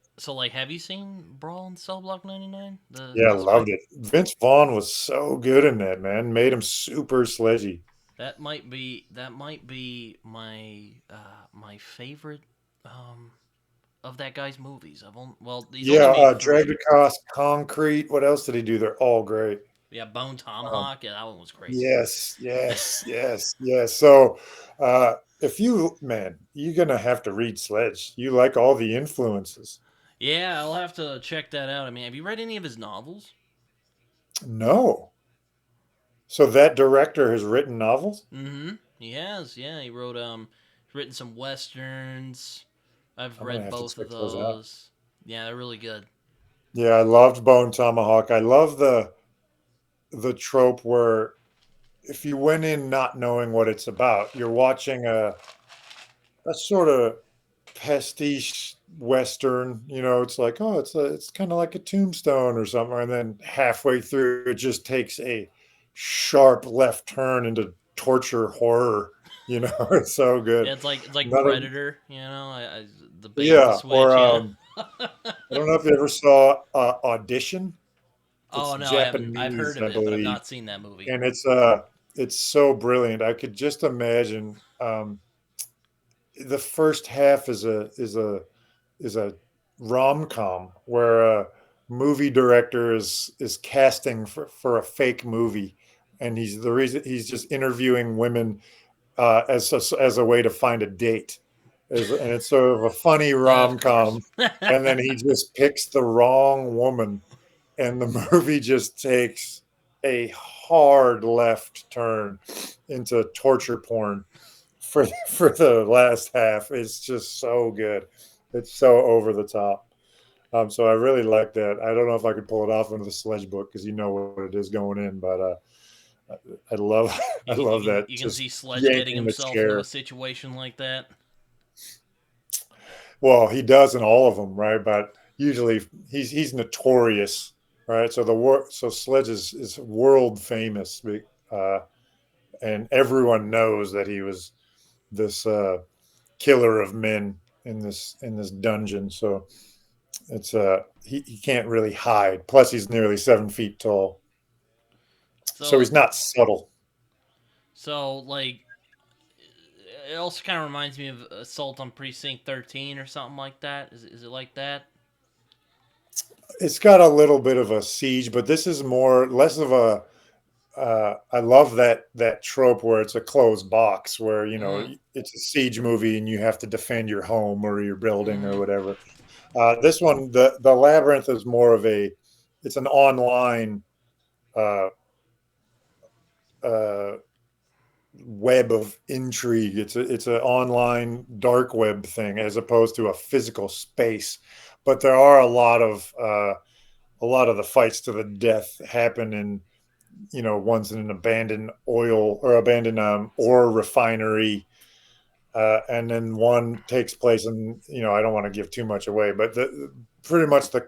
have you seen Brawl and Cell Block 99? The Yeah, spec loved it. Vince Vaughn was so good in that, man. Made him super sledgy. that might be my favorite um of that guy's movies. He's only Yeah, made dragged 3. across concrete. What else did he do? They're all great. Yeah, Bone Um, Tomahawk. Yeah, that one was crazy. yes, yes, yes, yes. So, if you're gonna have to read Sledge. You like all the influences. Yeah, I'll have to check that out. I mean, have you read any of his novels? No. So that director has written novels? Mm-hmm. He has. Yeah, he's written some westerns. I've I'm gonna read have to both of check those out. those. Yeah, they're really good. Yeah, I loved Bone Tomahawk. I love the trope where if you went in not knowing what it's about, you're watching a sort of pastiche western. It's like, oh, it's kind of like a Tombstone or something, and then halfway through, it just takes a sharp left turn into torture horror. It's so good. Yeah, it's like None of Predator. The bait and Yeah, switch. or Yeah. I don't know if you ever saw Audition. It's Oh no, I haven't. I've Japanese, heard of I it, but I've believe, not seen that movie. and it's so brilliant. I could just imagine the first half is a rom-com where a movie director is casting for a fake movie, and he's just interviewing women as a way to find a date, and it's sort of a funny Of course. rom-com, and then he just picks the wrong woman, and the movie just takes a hard left turn into torture porn for the last half. It's just so good. It's so over the top. So I really like that. I don't know if I could pull it off into the Sledge book because you know what it is going in, but I love I love that You can just see Sledge getting yanking the himself into a chair. situation like that. Well, he does in all of them, right? But usually he's notorious, right? So so Sledge is world famous, uh, and everyone knows that he was this killer of men in this dungeon. So it's he can't really hide. Plus, he's nearly 7 feet tall, so So he's not subtle. like it also kind of reminds me of Assault on Precinct 13 or something like that. Is it like that? It's got a little bit of a siege, but this is more less of a. I love that trope where it's a closed box, where Mm. it's a siege movie and you have to defend your home or your building or Mm-hmm. whatever. This one, the Labyrinth is more of a. It's an online uh, uh, web of intrigue. It's an online dark web thing as opposed to a physical space. But there are a lot of the fights to the death happen in one's in an abandoned oil or abandoned ore refinery. And then one takes place in, I don't want to give too much away, but pretty much the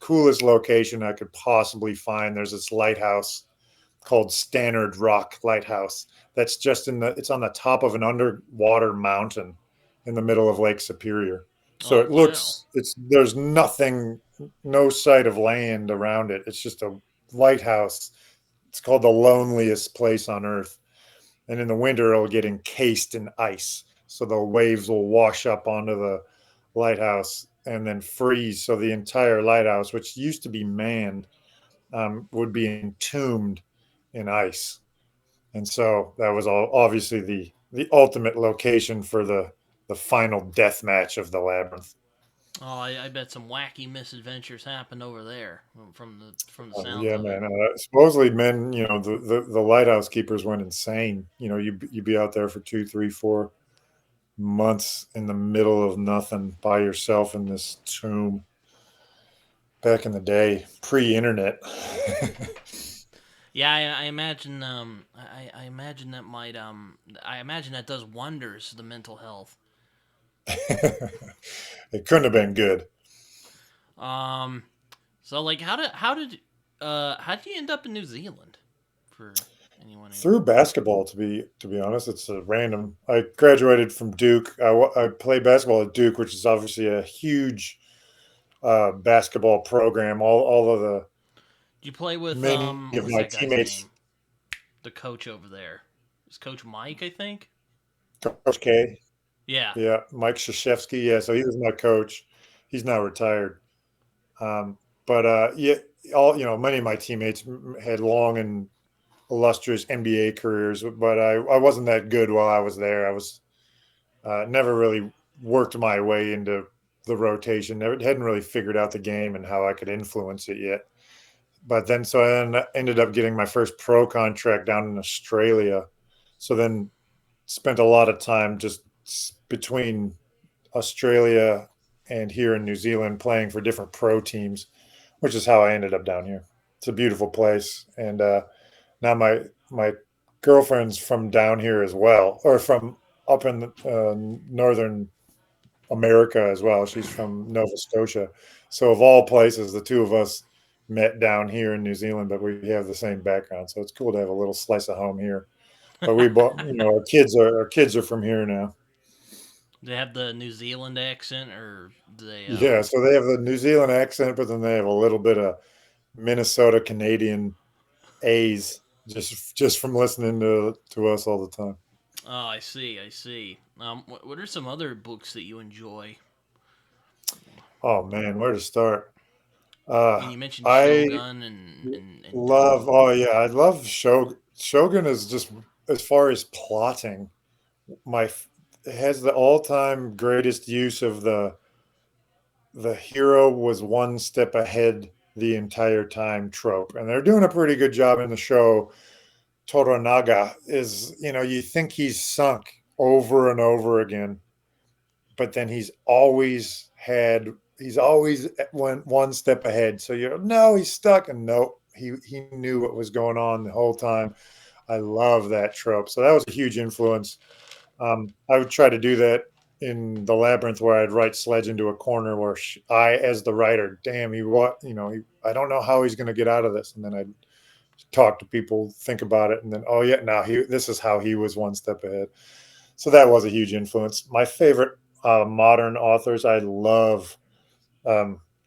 coolest location I could possibly find. There's this lighthouse called Stannard Rock Lighthouse. That's just it's on the top of an underwater mountain in the middle of Lake Superior. So Oh it wow. looks, there's nothing, no sight of land around it. It's just a lighthouse. It's called the loneliest place on earth. And in the winter, it'll get encased in ice. So the waves will wash up onto the lighthouse and then freeze. So the entire lighthouse, which used to be manned, would be entombed in ice. And so that was all obviously the ultimate location for the final death match of the Labyrinth. Oh, I bet some wacky misadventures happened over there from the Oh, sounds yeah, of it. man. Supposedly, men, the lighthouse keepers went insane. You'd be out there for 2, 3, 4 months in the middle of nothing by yourself in this tomb. Back in the day, pre-internet. Yeah, I imagine. I imagine that might. I imagine that does wonders to the mental health. It couldn't have been good. Um, so like, how did you end up in New Zealand? For anyone who. Through basketball, to be honest, it's a random. I graduated from Duke. I played basketball at Duke, which is obviously a huge basketball program. All of the Did you play with many of what's my that guy's teammates, name? The coach over there. It's Coach Mike, I think. Coach K, Yeah. yeah, Mike Krzyzewski, yeah. So he was my coach. He's now retired. Um, but yeah, many of my teammates had long and illustrious NBA careers, but I wasn't that good while I was there. I was never really worked my way into the rotation. Never hadn't really figured out the game and how I could influence it yet. But then, so I ended up getting my first pro contract down in Australia. So then, spent a lot of time just between Australia and here in New Zealand playing for different pro teams, which is how I ended up down here. It's a beautiful place, and now my girlfriend's from down here as well, or from up in northern America as well. She's from Nova Scotia. So of all places, the two of us met down here in New Zealand, but we have the same background. So it's cool to have a little slice of home here. But we bought, our kids are from here now. Do they have the New Zealand accent, or do they? Yeah, so they have the New Zealand accent, but then they have a little bit of Minnesota Canadian A's just from listening to us all the time. Oh, I see. I see. What are some other books that you enjoy? Oh man, where to start? I mean, you mentioned I Shogun and love. Dune. Oh yeah, I love Shogun. Shogun is just as far as plotting, my it has the all-time greatest use of the hero was one step ahead the entire time trope, and they're doing a pretty good job in the show. Toranaga is, you think he's sunk, over and over again. But then he's always went one step ahead. So you're no, he's stuck, and no, he knew what was going on the whole time. I love that trope. So that was a huge influence. I would try to do that in the Labyrinth, where I'd write Sledge into a corner where as the writer, damn, I don't know how he's going to get out of this, and then I'd talk to people, think about it, and then, oh yeah, now this is how he was one step ahead. So that was a huge influence. My favorite modern authors, I love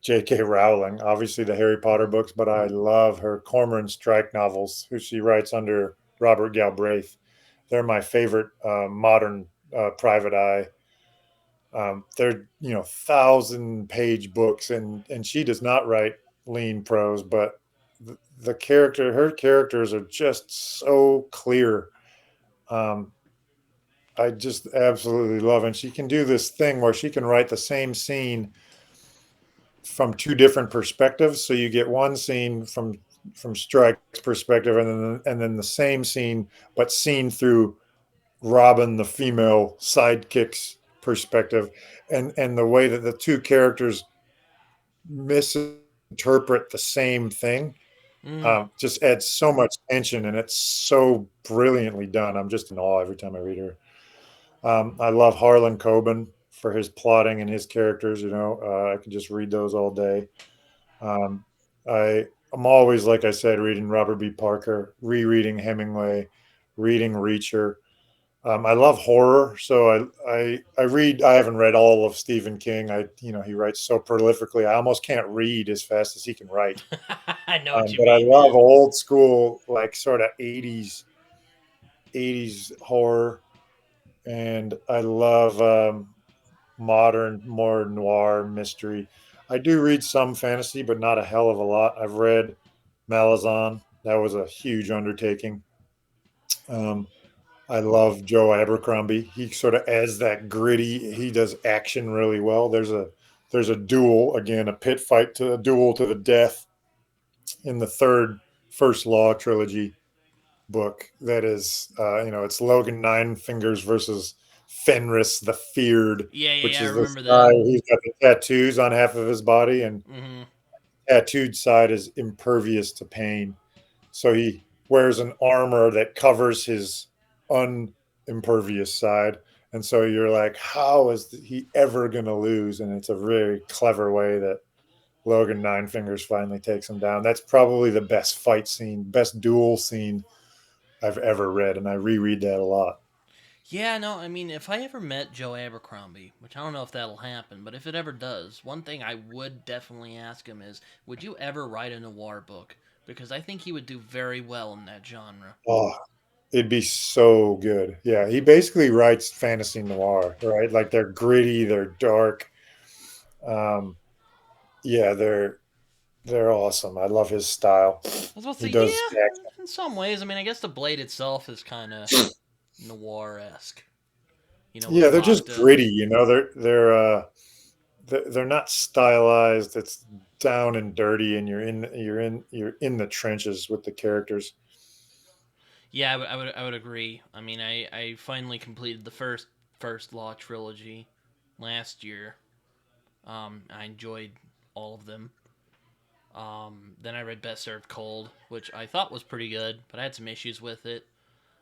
J.K. Rowling, obviously the Harry Potter books, but I love her Cormoran Strike novels, who she writes under Robert Galbraith. They're my favorite modern private eye. They're 1,000-page books, and she does not write lean prose, but her characters are just so clear. Um, I just absolutely love it. And she can do this thing where she can write the same scene from two different perspectives. So you get one scene from Strike's perspective, and then the same scene, but seen through Robin, the female sidekick's perspective, and the way that the two characters misinterpret the same thing Mm. just adds so much tension, and it's so brilliantly done. I'm just in awe every time I read her. I love Harlan Coben for his plotting and his characters. I could just read those all day. Um, I'm always, like I said, reading Robert B. Parker, rereading Hemingway, reading Reacher. I love horror, so I read. I haven't read all of Stephen King. He writes so prolifically. I almost can't read as fast as he can write. I know what you But I mean, love man. old school, like sort of '80s horror, and I love modern, more noir mystery. I do read some fantasy, but not a hell of a lot. I've read Malazan. That was a huge undertaking. Um, I love Joe Abercrombie. He sort of adds that gritty. He does action really well. There's a duel, again, a duel to the death in the third First Law trilogy book. That is, it's Logan Nine Fingers versus Fenris the Feared, Yeah, yeah, which yeah. I is this remember guy. that. He's got the tattoos on half of his body, and Hmm. tattooed side is impervious to pain. So he wears an armor that covers his unimpervious side. And so you're like, how is he ever going to lose? And it's a very clever way that Logan Nine Fingers finally takes him down. That's probably the best fight scene, best duel scene I've ever read. And I reread that a lot. Yeah, no, I mean, if I ever met Joe Abercrombie, which I don't know if that'll happen, but if it ever does, one thing I would definitely ask him is, would you ever write a noir book? Because I think he would do very well in that genre. Oh, it'd be so good. Yeah. He basically writes fantasy noir, right? Like they're gritty, they're dark. Um, yeah, they're awesome. I love his style. I was about to He say, does. yeah, in some ways. I mean, I guess the blade itself is kind of noir esque, with Yeah, they're just Magda. gritty. They're not stylized. It's down and dirty, and you're in the trenches with the characters. Yeah, I would agree. I mean, I finally completed the first Law trilogy last year. I enjoyed all of them. Then I read Best Served Cold, which I thought was pretty good, but I had some issues with it.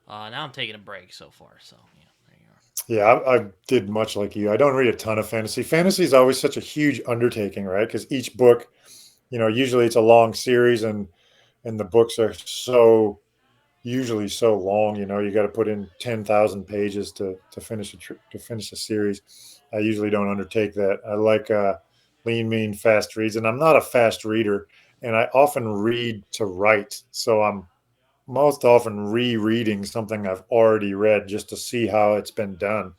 Now I'm taking a break so far, so yeah, there you are. Yeah, I did much like you. I don't read a ton of fantasy. Fantasy is always such a huge undertaking, right? Because each book, usually it's a long series, and the books are so usually so long. You got to put in 10,000 pages to finish a series. I usually don't undertake that. I like lean, mean, fast reads, and I'm not a fast reader. And I often read to write, so I'm most often rereading something I've already read just to see how it's been done.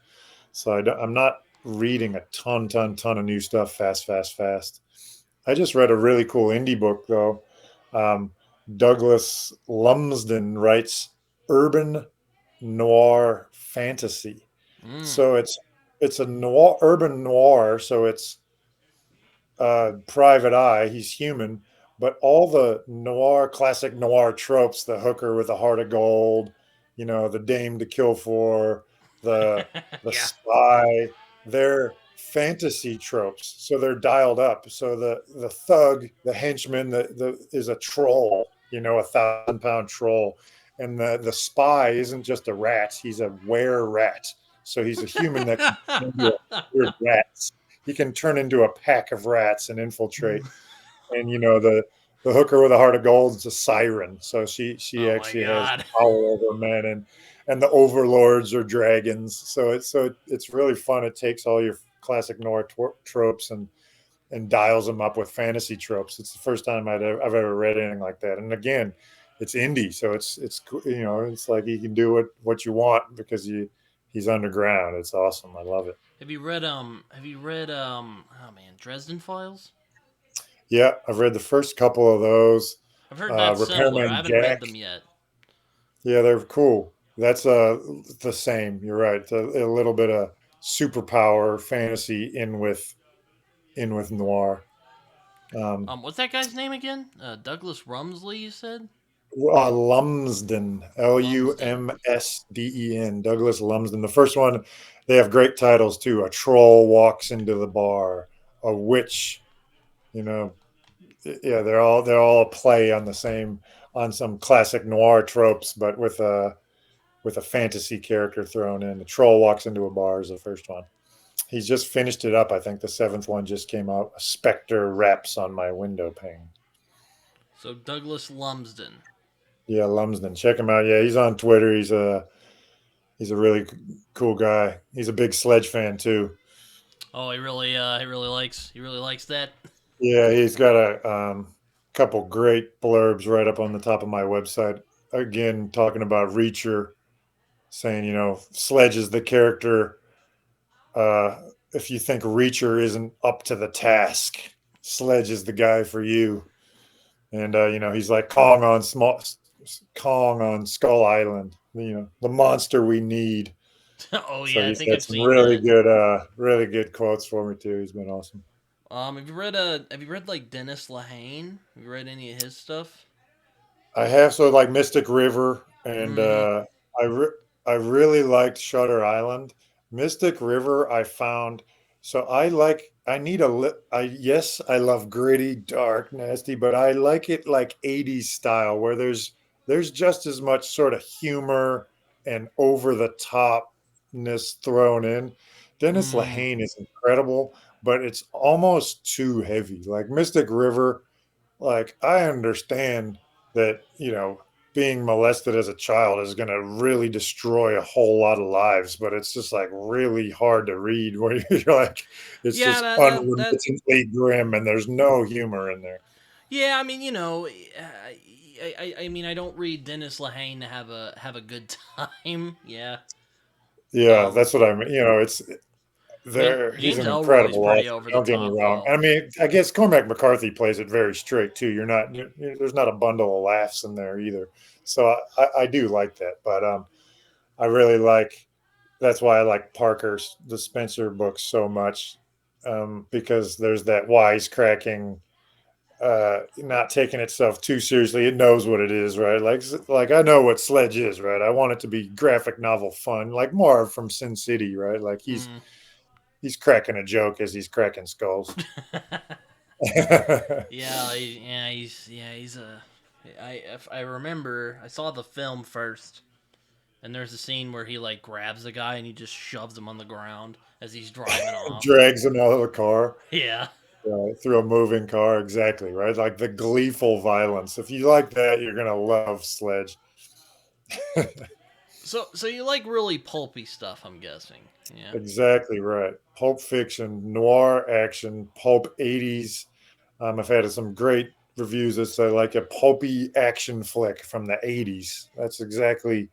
So I'm not reading a ton of new stuff fast, fast, fast. I just read a really cool indie book though. Um, Douglas Lumsden writes urban noir fantasy. Mm. So it's a urban noir. So it's private eye. He's human, but all the classic noir tropes: the hooker with a heart of gold, the dame to kill for. the Yeah. spy. They're fantasy tropes, so they're dialed up. So the thug, the henchman, the is a troll, 1,000-pound troll, and the spy isn't just a rat; he's a were rat. So he's a human that can turn into a weird rats. He can turn into a pack of rats and infiltrate. And the hooker with a heart of gold is a siren, so she Oh my actually has god. power over men, and the overlords are dragons. So it's really fun. It takes all your classic noir tropes and dials them up with fantasy tropes. It's the first time I've ever read anything like that. And again, it's indie, so it's like you can do what you want because he's underground. It's awesome. I love it. oh man, Dresden Files? Yeah, I've read the first couple of those. I've heard that's similar. I Repairman haven't read Jack. them yet. Yeah, they're cool. That's the same. You're right. A little bit of superpower fantasy in with noir. Um, What's that guy's name again? Douglas Rumsley, you said? Lumsden, Lumsden. Lumsden, Douglas Lumsden. The first one, they have great titles too. A troll walks into the bar. A witch. You know, yeah, they're all a play on some classic noir tropes, but with a fantasy character thrown in. The troll walks into a bar is the first one. He's just finished it up. I think the seventh one just came out. A specter raps on my window pane. So Douglas Lumsden. Yeah, Lumsden. Check him out. Yeah, he's on Twitter. He's a really cool guy. He's a big Sledge fan too. Oh, he really likes that. Yeah, he's got a couple great blurbs right up on the top of my website. Again, talking about Reacher, saying Sledge is the character. If you think Reacher isn't up to the task, Sledge is the guy for you. And he's like Kong on Skull Island. The monster we need. Oh So yeah, I he's think had I've some seen that. really good quotes for me too. He's been awesome. Have you read like Dennis Lehane? Have you read any of his stuff? I have, so like Mystic River, and Mm-hmm. I re- I really liked Shutter Island. Mystic River, I found. So I need yes, I love gritty, dark, nasty, but I like it like 80s style where there's just as much sort of humor and over the topness thrown in. Dennis Mm. Lehane is incredible, but it's almost too heavy. Like Mystic River, like I understand that being molested as a child is going to really destroy a whole lot of lives, but it's just like really hard to read where you're like it's Yeah, just that unremittingly grim and there's no humor in there. yeah. I mean, I mean, I don't read Dennis Lehane to have a good time. Yeah. Yeah, Um. that's what I mean. It's I mean, there. He's James an Elroy's incredible pretty author. over the Don't get me top wrong. though. I mean, I guess Cormac McCarthy plays it very straight too. There's not a bundle of laughs in there either. So I do like that, but I really like. That's why I like Parker's the Spencer books so much, because there's that wisecracking, not taking itself too seriously. It knows what it is, right? Like I know what Sledge is, right? I want it to be graphic novel fun, like Marv from Sin City, right? Like he's Mm. he's cracking a joke as he's cracking skulls. He's a. If I remember, I saw the film first, and there's a scene where he like grabs a guy and he just shoves him on the ground as he's driving off. Drags him out of the car. Yeah. Through a moving car, exactly, right? Like the gleeful violence. If you like that, you're gonna love Sledge. So you like really pulpy stuff, I'm guessing. Yeah. Exactly right. Pulp fiction, noir action, pulp 80s. I've had some great reviews that say like a pulpy action flick from the 80s. That's exactly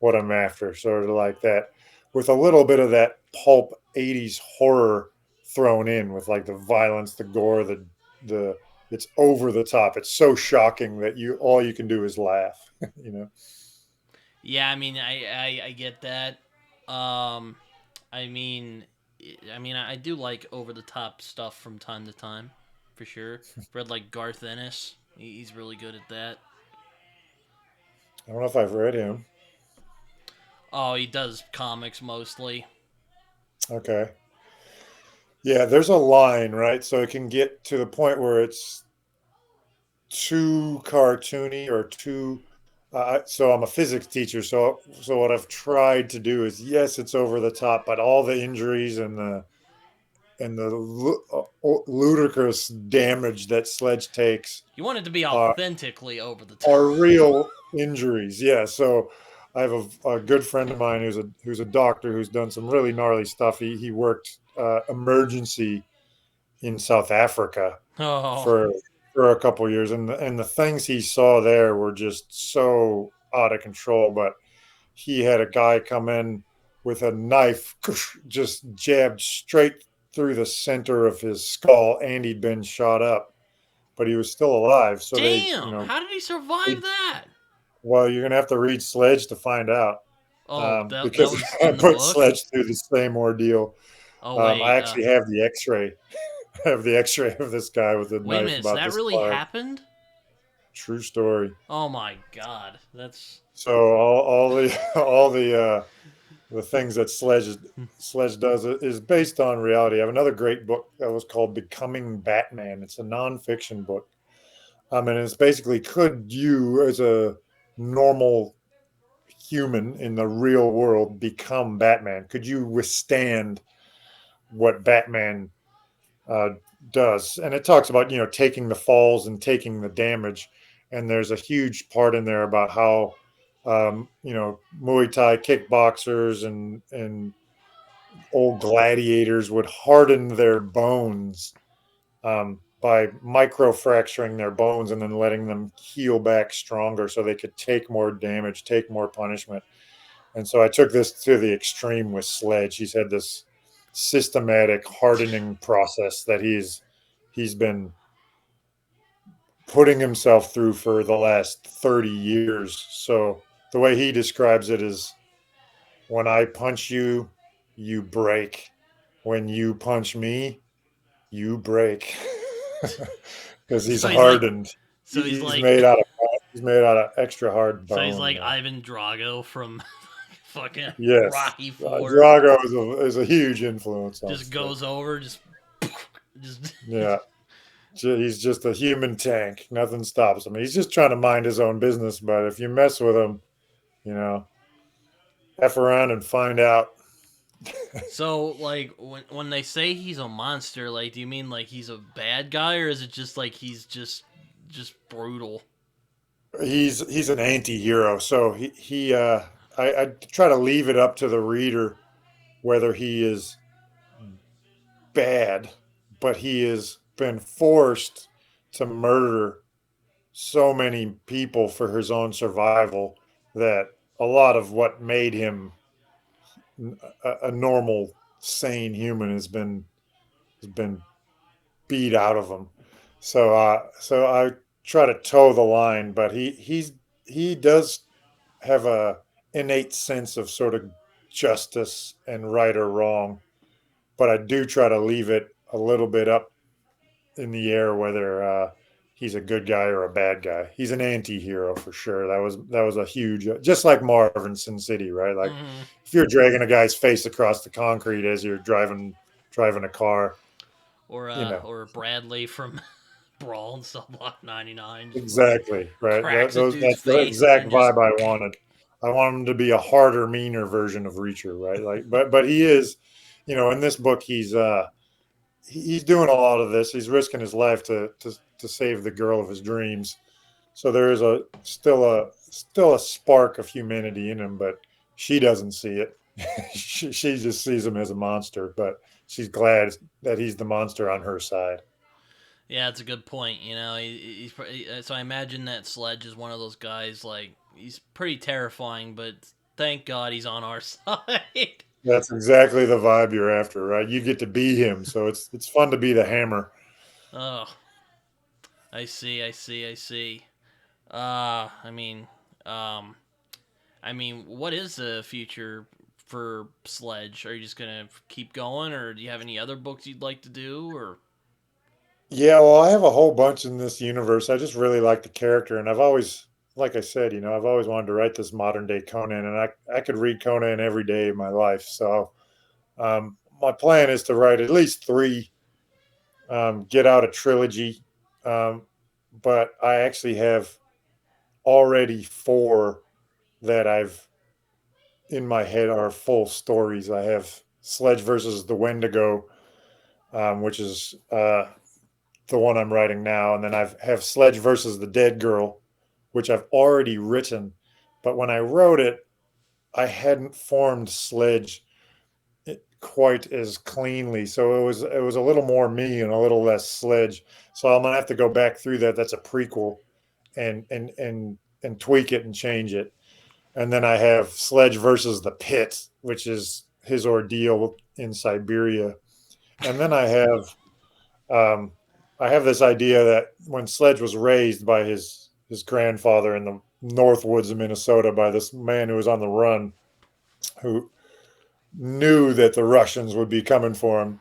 what I'm after, sort of like that, with a little bit of that pulp 80s horror thrown in with like the violence, the gore, the it's over the top. It's so shocking that you all you can do is laugh, you know. Yeah, I mean, I get that. Um, I mean, I do like over the top stuff from time to time, for sure. Read like Garth Ennis. He's really good at that. I don't know if I've read him. Oh, he does comics mostly. Okay. Yeah, there's a line, right? So it can get to the point where it's too cartoony or too. So I'm a physics teacher, so what I've tried to do is, yes, it's over the top, but all the injuries and the ludicrous damage that Sledge takes You want it to be are authentically over the top. are real injuries. Yeah. So I have a good friend of mine who's a doctor who's done some really gnarly stuff. He worked emergency in South Africa Oh, for a couple years, and the things he saw there were just so out of control. But he had a guy come in with a knife, just jabbed straight through the center of his skull, and he'd been shot up, but he was still alive. So damn! How did he they, survive that? well, you're gonna have to read Sledge to find out, Oh, that because was I in the put book. Sledge through the same ordeal. Oh I wait, actually have the X-ray. I have the X-ray of this guy with a wait a knife minute. So about that this really large. happened? True story. Oh my god, that's So all the the things that Sledge does is based on reality. I have another great book that was called Becoming Batman. It's a nonfiction book. And it's basically, could you, as a normal human in the real world, become Batman? Could you withstand what Batman uh, does? And it talks about, taking the falls and taking the damage. And there's a huge part in there about how Muay Thai kickboxers and old gladiators would harden their bones by microfracturing their bones and then letting them heal back stronger so they could take more damage, take more punishment. And so I took this to the extreme with Sledge. He's had this systematic hardening process that he's been putting himself through for the last 30 years. So the way he describes it is, when I punch you, you break. When you punch me, you break. Because he's so he's like, hardened. so he's He's like, made out of extra hard so he's bone. like Ivan Drago from fucking Yes, Rocky Four. Drago is a huge influence on Just Sledge. goes over, just. Yeah, he's just a human tank. Nothing stops him. He's just trying to mind his own business. But if you mess with him, you know, f around and find out. So, like, when they say he's a monster, like, do you mean like he's a bad guy, or is it just like he's just brutal? He's an anti-hero, so I try to leave it up to the reader whether he is bad, but he has been forced to murder so many people for his own survival that a lot of what made him a normal, sane human has been beat out of him. So I try to toe the line, but he does have a innate sense of sort of justice and right or wrong, but I do try to leave it a little bit up in the air whether he's a good guy or a bad guy. He's an anti-hero for sure. That was a huge, just like Marvin Sin City, right? Like, Mm-hmm. if you're dragging a guy's face across the concrete as you're driving a car, you know Or Bradley from Brawl and Cell Block 99 just fucking exactly right. cracks a dude's That's the face and exact then just. vibe I wanted. I want him to be a harder, meaner version of Reacher, right? Like, but he is, in this book he's doing a lot of this. He's risking his life to save the girl of his dreams. So there is still a spark of humanity in him, but she doesn't see it. She just sees him as a monster, but she's glad that he's the monster on her side. Yeah, it's a good point. So I imagine that Sledge is one of those guys. Like, he's pretty terrifying, but thank God he's on our side. That's exactly the vibe you're after, right? You get to be him, so it's fun to be the hammer. Oh, I see. I mean, um, what is the future for Sledge? Are you just gonna keep going, or do you have any other books you'd like to do? Or Yeah, well, I have a whole bunch in this universe. I just really like the character, and I've always like I said, I've always wanted to write this modern day Conan, and I could read Conan every day of my life. So my plan is to write at least three, get out a trilogy. Um, but I actually have already four that I've in my head are full stories. I have Sledge versus the Wendigo, which is the one I'm writing now, and then I have Sledge versus the Dead Girl, which I've already written. But when I wrote it, I hadn't formed Sledge quite as cleanly, so it was a little more me and a little less Sledge. So I'm gonna have to go back through that. That's a prequel, and tweak it and change it. And then I have Sledge versus the Pit, which is his ordeal in Siberia. And then um, I have this idea that when Sledge was raised by his grandfather in the North Woods of Minnesota by this man who was on the run, who knew that the Russians would be coming for him.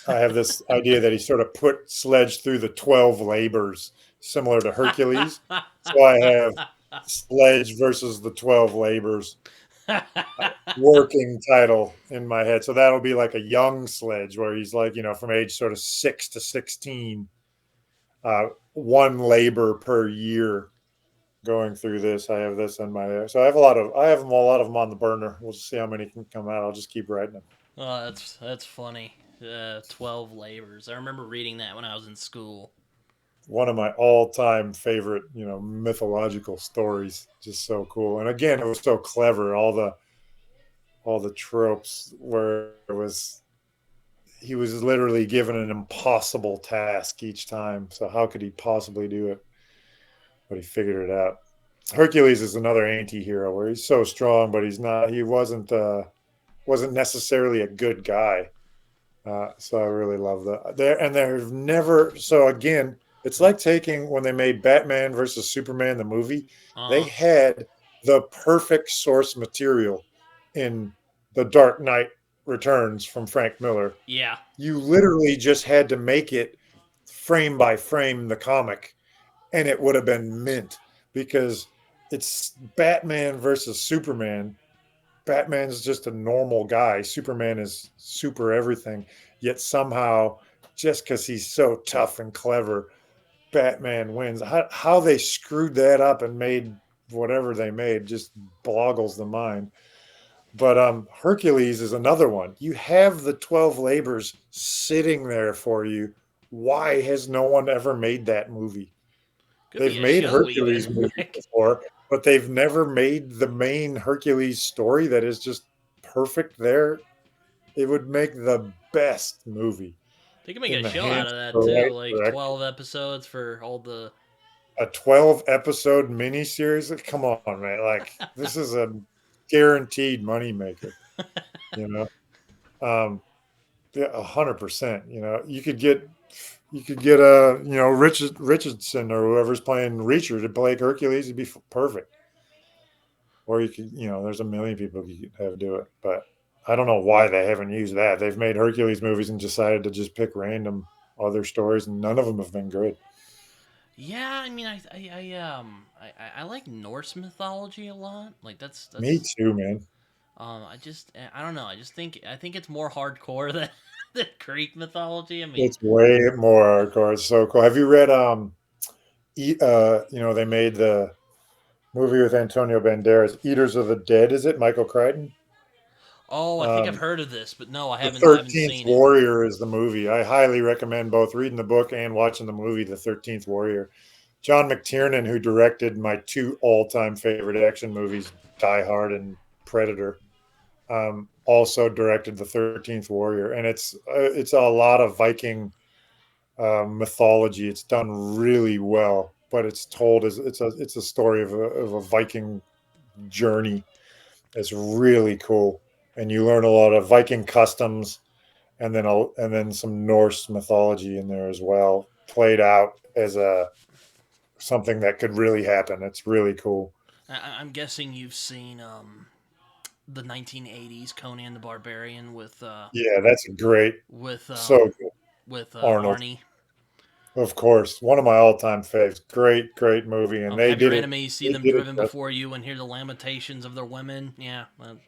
I have this idea that he sort of put Sledge through the 12 labors, similar to Hercules. So I have Sledge versus the 12 labors working title in my head. So that'll be like a young Sledge where he's like, from age sort of 6 to 16, one labor per year going through this. I have this in my, so I have them, a lot of them on the burner. We'll see how many can come out. I'll just keep writing them. Oh, that's funny. 12 labors. I remember reading that when I was in school. One of my all-time favorite, mythological stories. Just so cool. And again, it was so clever. All the tropes where it was he was literally given an impossible task each time. So how could he possibly do it? But he figured it out. Hercules is another anti-hero where he's so strong, but he wasn't necessarily a good guy. So I really love that. There's never, so again, it's like taking when they made Batman versus Superman, the movie, they Uh, had the perfect source material in The Dark Knight Returns from Frank Miller. yeah. You literally just had to make it frame by frame the comic, and it would have been mint because it's Batman versus Superman. Batman's just a normal guy. Superman is super everything. Yet somehow, just because he's so tough and clever, Batman wins. How they screwed that up and made whatever they made just boggles the mind. But Hercules is another one. You have the 12 labors sitting there for you. Why has no one ever made that movie? Could They've be a made show Hercules even. movies Like, before, but they've never made the main Hercules story that is just perfect there. It would make the best movie they could make in a the show out hands of that of the too. right Like director. 12 episodes for all the. A 12 episode miniseries? Come on, man. Like, this is a guaranteed moneymaker, you know? Yeah, 100%. You could get Richardson or whoever's playing Reacher to play Hercules. It'd be perfect. Or you could, there's a million people you could have do it, but I don't know why they haven't used that. They've made Hercules movies and decided to just pick random other stories, and none of them have been good. Yeah, I mean, I like Norse mythology a lot. Like Me that's too, man. I don't know. I think it's more hardcore than than Greek mythology. I mean, It's way more hardcore. It's so cool. Have you read they made the movie with Antonio Banderas, Eaters of the Dead, is it? Michael Crichton? oh, I think I've Um, heard of this, but no, The I haven't 13th seen it. Warrior is the movie. I highly recommend both reading the book and watching the movie, The 13th Warrior. John McTiernan, who directed my two all-time favorite action movies, Die Hard and Predator, also directed The 13th Warrior, and it's a lot of Viking mythology. It's done really well, but it's told as it's a story of a Viking journey. It's really cool, and you learn a lot of Viking customs, and then some Norse mythology in there as well, played out as a something that could really happen. It's really cool. I'm guessing you've seen the 1980s Conan the Barbarian Yeah, that's a great, with so with Arnold. Arnie. Of course, one of my all-time faves. Great, great movie, and they Have your did it. enemies see They them did it driven just before you and hear the lamentations of their women. Yeah, well,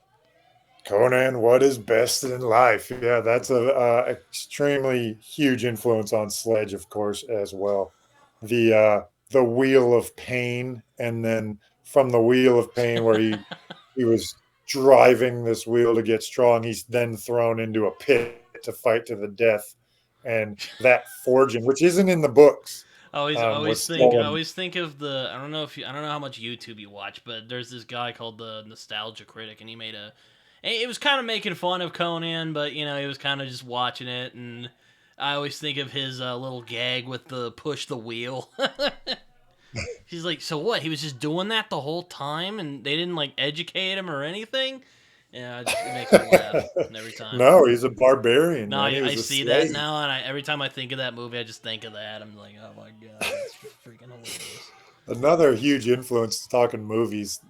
Conan, what is best in life? Yeah, that's a extremely huge influence on Sledge, of course, as well. The wheel of pain, and then from the wheel of pain, where he was driving this wheel to get strong, he's then thrown into a pit to fight to the death, and that forging, which isn't in the books, was I stolen. always think of the I don't know how much YouTube you watch, but there's this guy called the Nostalgia Critic, and he made a it was kind of making fun of Conan, but he was kind of just watching it, and I always think of his little gag with the push the wheel. He's like, so what? He was just doing that the whole time, and they didn't like educate him or anything. Yeah, it makes me laugh every time. No, he's a barbarian, No, man. He I was a see that slave. now, and every time I think of that movie, I just think of that. I'm like, oh my god, that's freaking hilarious. Another huge influence talking movies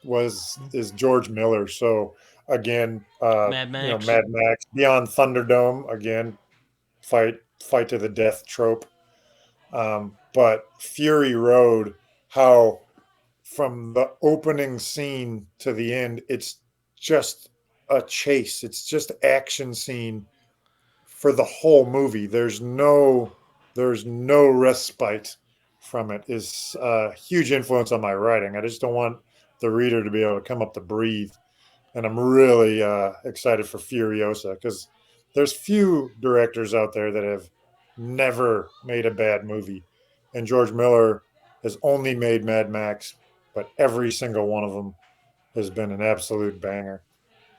was is George Miller. So again, Mad Max. Mad Max, Beyond Thunderdome, again, fight to the death trope. But Fury Road, how from the opening scene to the end, it's just a chase. It's just action scene for the whole movie. There's no respite from it. Is a huge influence on my writing. I just don't want the reader to be able to come up to breathe. And I'm really excited for Furiosa because there's few directors out there that have never made a bad movie, and George Miller has only made Mad Max, but every single one of them has been an absolute banger.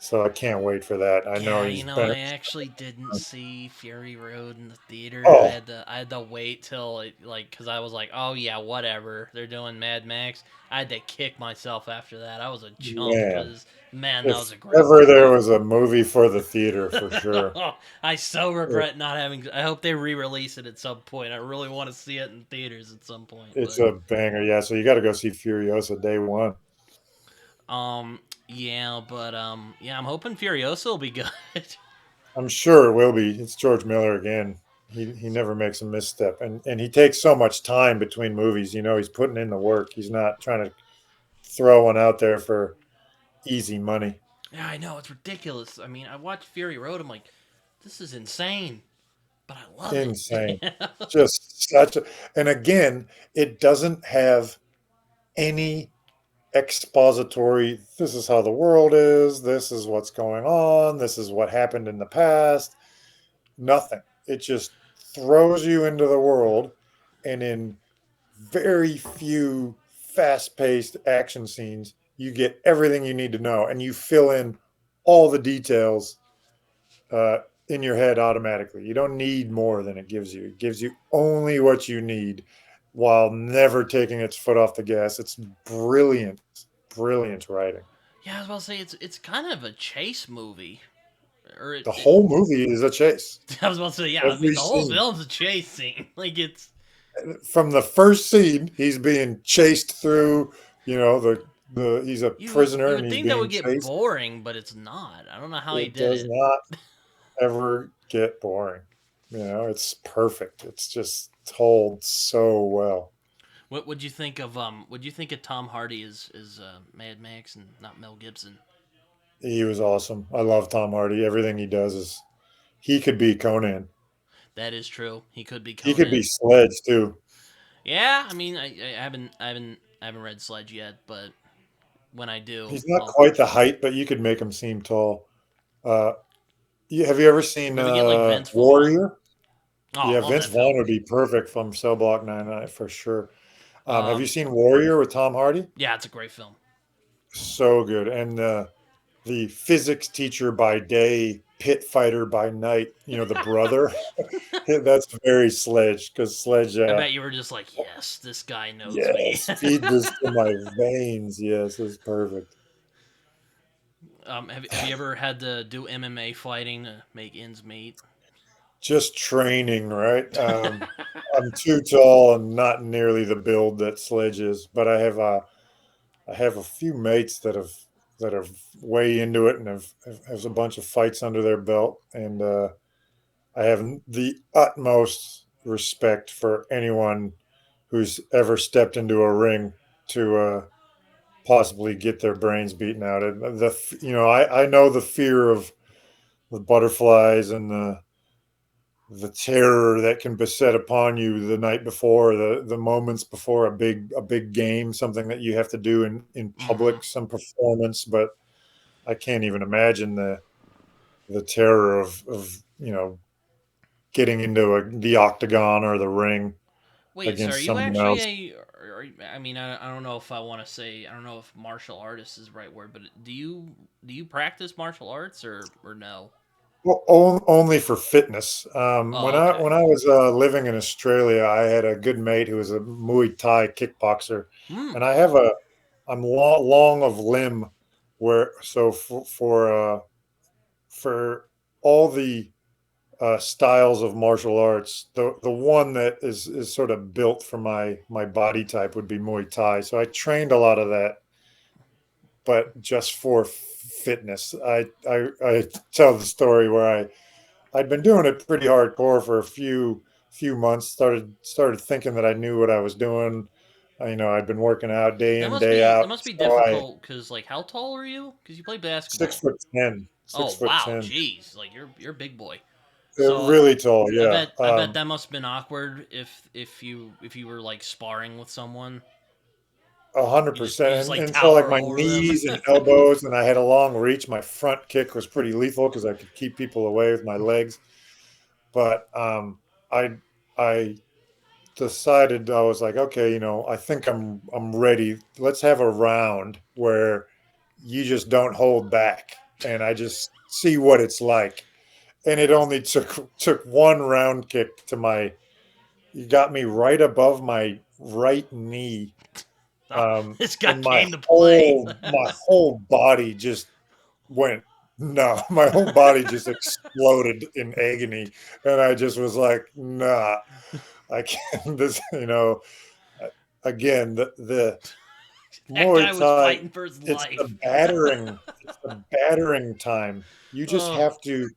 So I can't wait for that. I know Yeah, he's been. I actually didn't see Fury Road in the theater. Oh, I had to wait till it, like, cause I was like, oh yeah, whatever. They're doing Mad Max. I had to kick myself after that. I was a chump, man. cause man, that was If a great ever there movie. was a movie for the theater, for sure. I so It, regret not having. I hope they re-release it at some point. I really want to see it in theaters at some point. it's But a banger. Yeah, so you got to go see Furiosa day one. yeah, I'm hoping Furiosa will be good. I'm sure it will be. It's George Miller again. He never makes a misstep, and he takes so much time between movies. He's putting in the work. He's not trying to throw one out there for easy money. Yeah, I know it's ridiculous. I mean, I watched Fury Road. I'm like, this is insane, but I love Insane. it. Just such a, and again, it doesn't have any expository. This is how the world is. This is what's going on. This is what happened in the past. Nothing. It just throws you into the world, and in very few fast-paced action scenes, you get everything you need to know, and you fill in all the details uh, in your head automatically. You don't need more than it gives you. It gives you only what you need while never taking its foot off the gas. It's brilliant, brilliant writing. Yeah, I was about to say it's kind of a chase movie, or The whole movie is a chase. I was about to say yeah. I mean, Every the whole scene. film's a chase scene. Like it's From the first scene, he's being chased through, the he's a prisoner you and would he's think that being would get chased. boring, but it's not. I don't know how he It did does it. not ever get boring. It's perfect. It's just told so well. What would you think of Would you think of Tom Hardy as Mad Max and not Mel Gibson? He was awesome. I love Tom Hardy. Everything he does is he could be Conan. That is true. He could be He could be Conan. Sledge too. Yeah, I mean, I haven't read Sledge yet, but when I do, He's not I'll. quite the height, but you could make him seem tall. Uh, have you ever seen Maybe get like Vince Vaughn. Warrior? Oh, I Yeah, love Vince that film. Vaughn would be perfect from Cell Block 99 for sure. Have you Um, seen Warrior with Tom Hardy? yeah, it's a great film. So good. And the physics teacher by day, pit fighter by night, the brother. That's very Sledge because Sledge, I bet you were just like, yes, this guy knows me. yes, feed this to my veins. Yes, it's perfect. Have you ever had to do MMA fighting to make ends meet? Just training, right? I'm too tall and not nearly the build that Sledge is, but I have a few mates that are way into it and have a bunch of fights under their belt, and I have the utmost respect for anyone who's ever stepped into a ring to possibly get their brains beaten out. And I know the fear of the butterflies and the terror that can beset upon you the night before, the moments before a big game, something that you have to do in Mm-hmm. public, some performance. But I can't even imagine the terror of getting into the octagon or the ring Wait, so are against you someone actually else. a? I mean, I don't know if I want to say. I don't know if martial artist is the right word, but do you practice martial arts or no? Well, only for fitness. When Oh, I okay. when I was living in Australia, I had a good mate who was a Muay Thai kickboxer, Hmm. and I'm long of limb, where so for all the styles of martial arts, the one that is sort of built for my body type would be Muay Thai. So I trained a lot of that, but just for fitness. I tell the story where I'd been doing it pretty hardcore for a few months. Started thinking that I knew what I was doing. I'd been working out day That in, must day be that out. must be So I difficult because like how tall are you? Because you play six basketball. foot ten, Oh six foot wow, ten. jeez, like you're a big boy. So Really tall, I yeah. bet I bet that must have been awkward if you were like sparring with someone. A hundred You percent. just like And so like tower my over them. knees and elbows, and I had a long reach. My front kick was pretty lethal because I could keep people away with my legs. But I I decided, I was like, okay, I think I'm ready. Let's have a round where you just don't hold back, and I just see what it's like. And it only took one round kick to my. You got me right above my right knee, Oh, this guy and my came to play. whole body just went. No, my whole body just exploded in agony, and I just was like, nah, I can't. This, again, the That guy Muay was Thai, fighting for his it's the life. battering, it's the battering time. You just Oh, have to,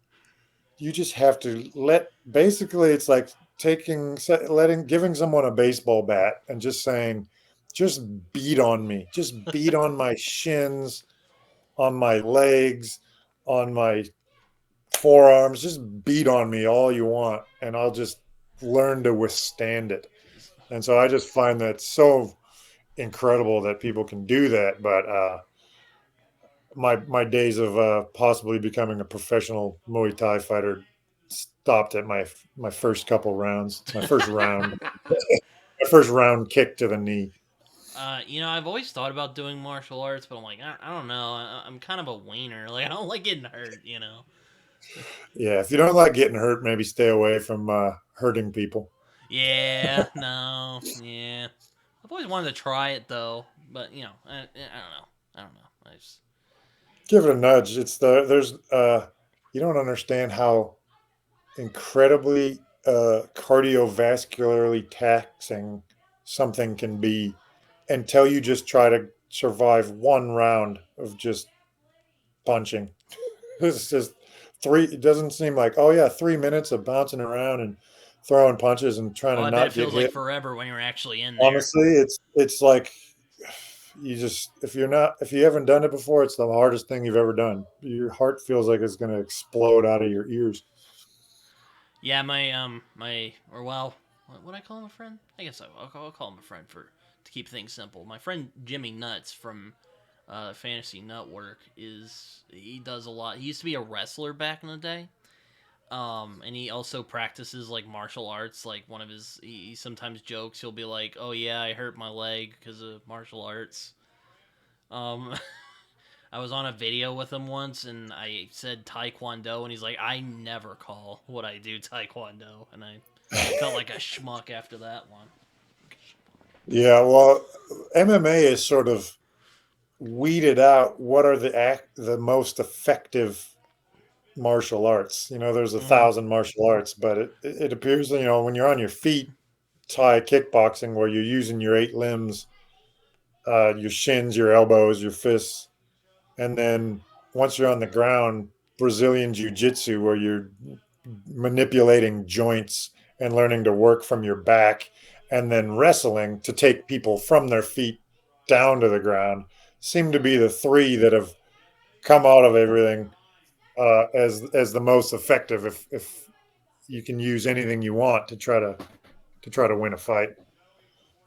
let. Basically, it's like giving someone a baseball bat and just saying, just beat on me, just beat on my shins, on my legs, on my forearms, just beat on me all you want, and I'll just learn to withstand it. And so I just find that so incredible that people can do that. But my days of possibly becoming a professional Muay Thai fighter stopped at my first couple rounds, my first round kick to the knee. I've always thought about doing martial arts, but I'm like, I don't know. I'm kind of a wiener. Like, I don't like getting hurt. Yeah, if you don't like getting hurt, maybe stay away from hurting people. Yeah, no, yeah. I've always wanted to try it though, but I don't know. I don't know. I just Give it a nudge. There's you don't understand how incredibly cardiovascularly taxing something can be until you just try to survive one round of just punching. It's just three. It doesn't seem like, oh yeah, 3 minutes of bouncing around and throwing punches and trying Oh, to I bet it not get feels like hit. forever when you're actually in there. Honestly, it's like, if you haven't done it before, it's the hardest thing you've ever done. Your heart feels like it's going to explode out of your ears. Yeah, my or well, what would I call him a friend? I guess I'll call him a friend for to keep things simple. My friend Jimmy Nuts from Fantasy Network he does a lot. He used to be a wrestler back in the day. And he also practices like martial arts. Like one of he sometimes jokes. He'll be like, "Oh yeah, I hurt my leg because of martial arts." Um, I was on a video with him once, and I said Taekwondo, and he's like, "I never call what I do Taekwondo," and I felt like a schmuck after that one. Yeah, well, MMA is sort of weeded out what are the most effective martial arts. There's a Mm-hmm. thousand martial arts, but it appears, when you're on your feet, Thai kickboxing, where you're using your eight limbs, your shins, your elbows, your fists, and then once you're on the ground, Brazilian jiu-jitsu, where you're manipulating joints and learning to work from your back, and then wrestling to take people from their feet down to the ground seem to be the three that have come out of everything as the most effective. If you can use anything you want to try to win a fight.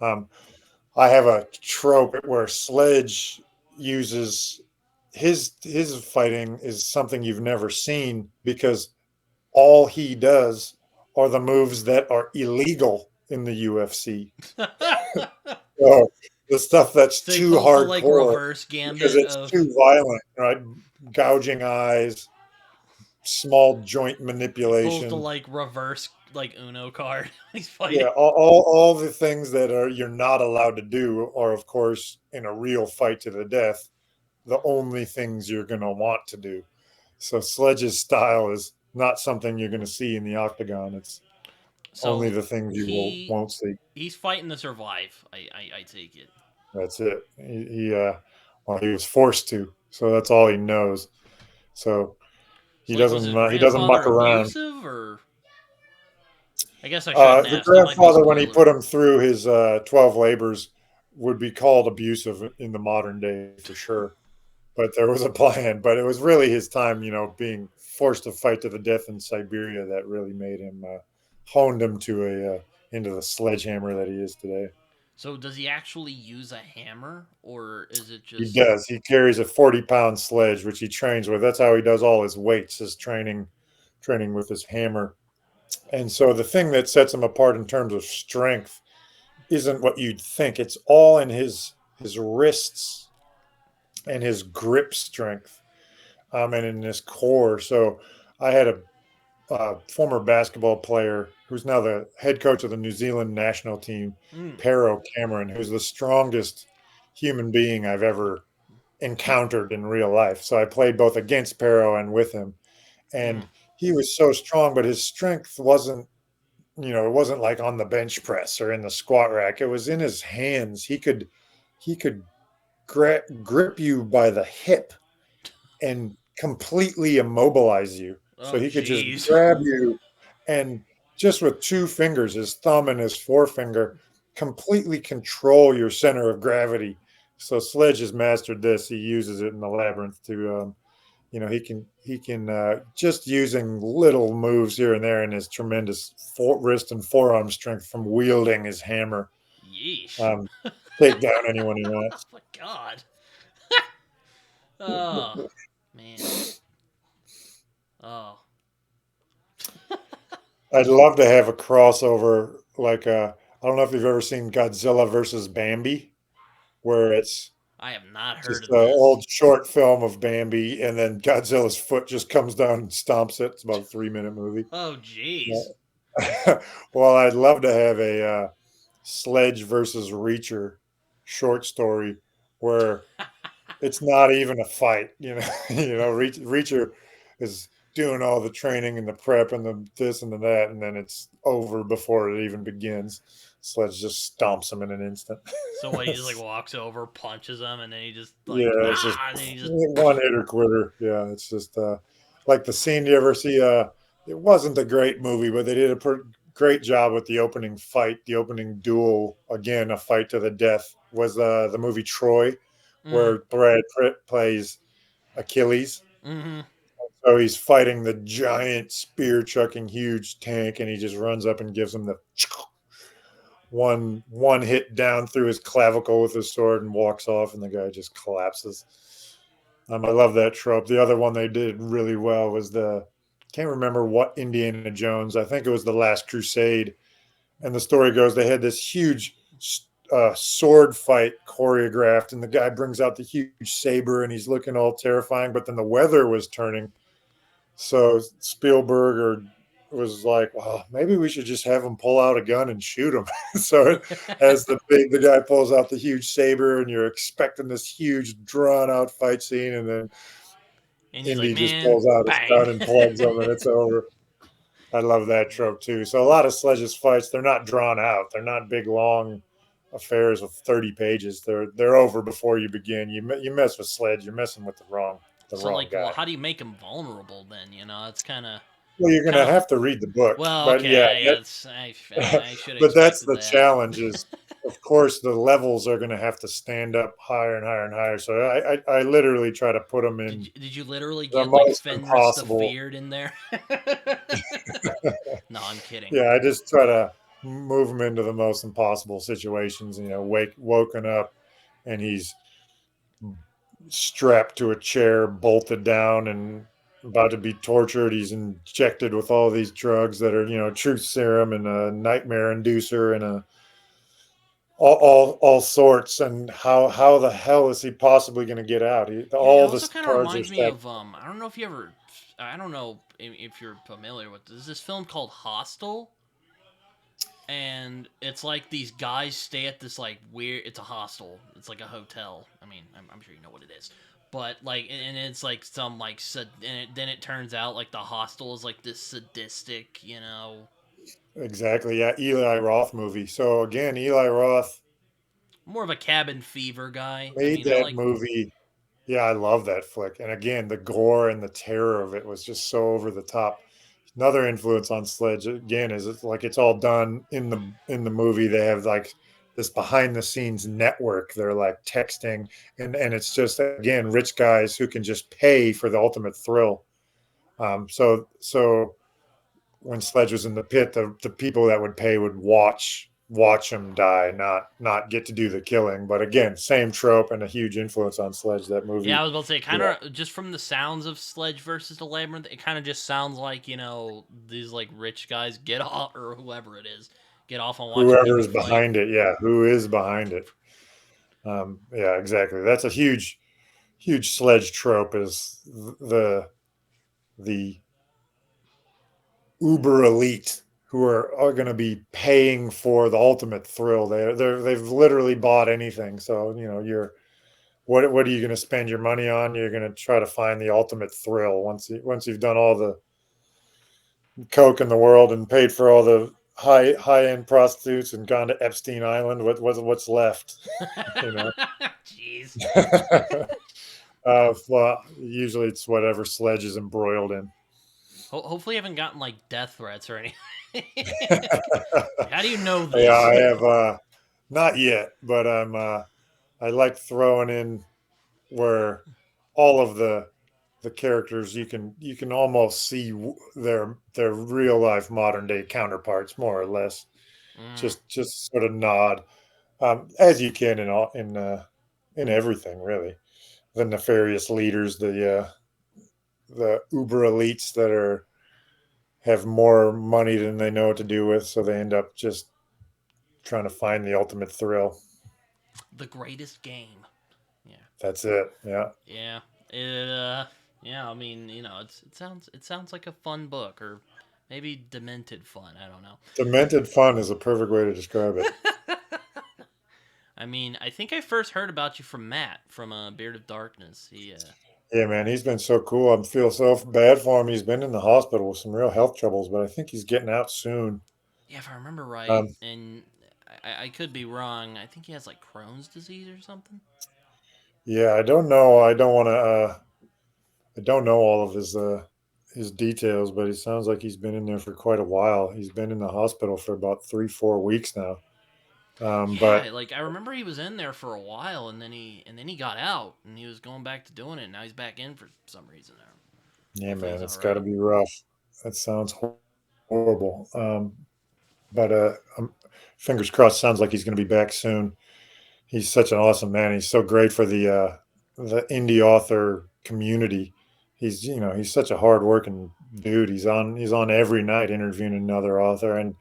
Um, I have a trope where Sledge uses his fighting is something you've never seen because all he does are the moves that are illegal in the UFC. So the stuff that's So he too pulls the like hardcore reverse because gambit it's of too violent, right? Gouging eyes, small joint he pulls the manipulation. like reverse like Uno card. He's Yeah, fighting. all the things that are you're not allowed to do are, of course, in a real fight to the death, the only things you're going to want to do. So Sledge's style is not something you're going to see in the octagon. It's only So the things you he won't see. he's fighting to survive. I take it. That's it. Well, he was forced to, so that's all he knows. So So like, was his he doesn't grandfather muck around. abusive, or I guess I shouldn't The ask. That might be a grandfather, when he spoiler. put him through his 12 labors, would be called abusive in the modern day for sure. But there was a plan. But it was really his time, being forced to fight to the death in Siberia that really made him honed him to a into the sledgehammer that he is today. So does he actually use a hammer, or is it He just does. He carries a 40-pound sledge, which he trains with. That's how he does all his weights, his training with his hammer. And so the thing that sets him apart in terms of strength isn't what you'd think. It's all in his wrists and his grip strength, and in his core. So I had a former basketball player who's now the head coach of the New Zealand national team, mm, Pero Cameron, who's the strongest human being I've ever encountered in real life. So I played both against Pero and with him, mm. and he was so strong, but his strength wasn't. It wasn't like on the bench press or in the squat rack. It was in his hands. He could grip you by the hip and completely immobilize you. So Oh he could just jeez. grab you and just with two fingers, his thumb and his forefinger, completely control your center of gravity. So Sledge has mastered this. He uses it in the labyrinth to, he can just using little moves here and there and his tremendous wrist and forearm strength from wielding his hammer, Yeesh. um, take down anyone he Oh wants. my god. Oh man. Oh. I'd love to have a crossover like I don't know if you've ever seen Godzilla versus Bambi, where it's I have not heard just of an this. old short film of Bambi, and then Godzilla's foot just comes down and stomps it. It's about a 3-minute movie. Oh jeez. Yeah. Well, I'd love to have a Sledge versus Reacher short story where it's not even a fight. Reacher is doing all the training and the prep and the this and the that, and then it's over before it even begins. Sledge just stomps him in an instant. So what? He just like walks over, punches him, and then he just Yeah, like it's just and then he just one hitter quitter. Yeah, it's just like the scene you ever see. It wasn't a great movie, but they did a great job with the opening fight, the opening duel. Again, a fight to the death was the movie Troy, mm, where Brad Pitt plays Achilles. mm-hmm. So he's fighting the giant spear chucking huge tank, and he just runs up and gives him the one hit down through his clavicle with his sword and walks off, and the guy just collapses. I love that trope. The other one they did really well was the can't remember what Indiana Jones. I think it was the Last Crusade, and the story goes they had this huge sword fight choreographed, and the guy brings out the huge saber, and he's looking all terrifying. But then the weather was turning, so Spielberg was like, "Well, maybe we should just have him pull out a gun and shoot him." So as the guy pulls out the huge saber, and you're expecting this huge drawn out fight scene, and then And he's like, Indy just man, pulls out his bang. gun and plugs him, and it's over. I love that trope too. So a lot of Sledge's fights, they're not drawn out. They're not big long affairs of 30 pages. They're over before you begin. You mess with Sledge, you're messing with the wrong So like, well, guy. how do you make him vulnerable then? You know, it's kind of Well, you're Kind gonna of. have to read the book, Well, but yeah, okay, yeah, I should have but that's expected the that. challenge is, of course, the levels are gonna have to stand up higher and higher and higher. So I literally try to put them in Did you literally the get like most Fenris the impossible. Feared in there? No, I'm kidding. Yeah, I just try to move him into the most impossible situations. Woken up, and he's strapped to a chair, bolted down, and about to be tortured. He's injected with all these drugs that are, truth serum and a nightmare inducer and all sorts. And how the hell is he possibly going to get out? Yeah, it All the also kind of cards are reminds me stacked. of I don't know if you ever, I don't know if you're familiar with this film called Hostel, and it's like these guys stay at this like weird. It's a hostel. It's like a hotel. I mean, I'm sure you know what it is, but like, and it's like some like then it turns out like the hostel is like this sadistic, Exactly. Yeah, Eli Roth movie. So again, Eli Roth more of a cabin fever guy. I made mean, I that like. movie. Yeah, I love that flick. And again, the gore and the terror of it was just so over the top. Another influence on Sledge again is it's all done in the movie. They have like this behind the scenes network. They're like texting, and it's just again rich guys who can just pay for the ultimate thrill. So when Sledge was in the pit, the people that would pay would watch him die, not get to do the killing. But again, same trope and a huge influence on Sledge. That Yeah, I movie. was about to say, kind Yeah. of just from the sounds of Sledge versus the Labyrinth, it kind of just sounds like these like rich guys get off or whoever it is get off on watching Whoever people is fight. behind it, yeah, who is behind it? Yeah, exactly. That's a huge Sledge trope is the uber elite who are going to be paying for the ultimate thrill. They've literally bought anything. So you're what are you going to spend your money on? You're going to try to find the ultimate thrill once you've done all the coke in the world and paid for all the high end prostitutes and gone to Epstein Island. What's left? You know. Jeez. Well, usually it's whatever Sledge is embroiled in. Hopefully, you haven't gotten like death threats or anything. Like, how do you know Yeah, this? I have not yet, but I like throwing in where all of the characters you can almost see their real life modern day counterparts more or less. Mm. Just sort of nod as you can in everything really. The nefarious leaders, the uber elites that are have more money than they know what to do with, so they end up just trying to find the ultimate thrill. The greatest game. Yeah, That's it. Yeah. yeah. Yeah. I mean, it sounds like a fun book, or maybe demented fun. I don't know. Demented fun is a perfect way to describe it. I mean, I think I first heard about you from Matt from Beard of Darkness. Yeah, man, he's been so cool. I feel so bad for him. He's been in the hospital with some real health troubles, but I think he's getting out soon. Yeah, if I remember right, Um, and I could be wrong. I think he has like Crohn's disease or something. yeah, I don't know. I don't want to. I don't know all of his details, but it sounds like he's been in there for quite a while. He's been in the hospital for about 3 4 weeks now. But Yeah, like I remember he was in there for a while, and then he got out, and he was going back to doing it. And now he's back in for some reason. yeah, Hopefully man, he's all it's got to right. be rough. That sounds horrible. But fingers crossed. Sounds like he's going to be back soon. He's such an awesome man. He's so great for the indie author community. He's such a hardworking dude. He's on every night interviewing another author, and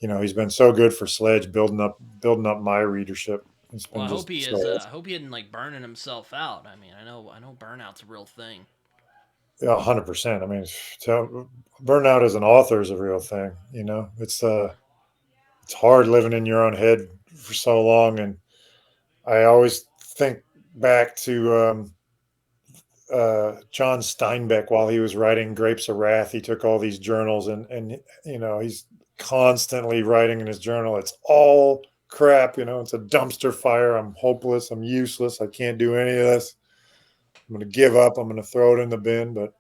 he's been so good for Sledge, building up my readership. It's Well, been I hope just he so is. awesome. I hope he isn't like burning himself out. I mean, I know burnout's a real thing. Yeah, 100%. I mean, burnout as an author is a real thing. It's hard living in your own head for so long, and I always think back to John Steinbeck while he was writing Grapes of Wrath. He took all these journals and he's constantly writing in his journal. It's all crap. It's a dumpster fire. I'm hopeless. I'm useless. I can't do any of this. I'm going to give up. I'm going to throw it in the bin. But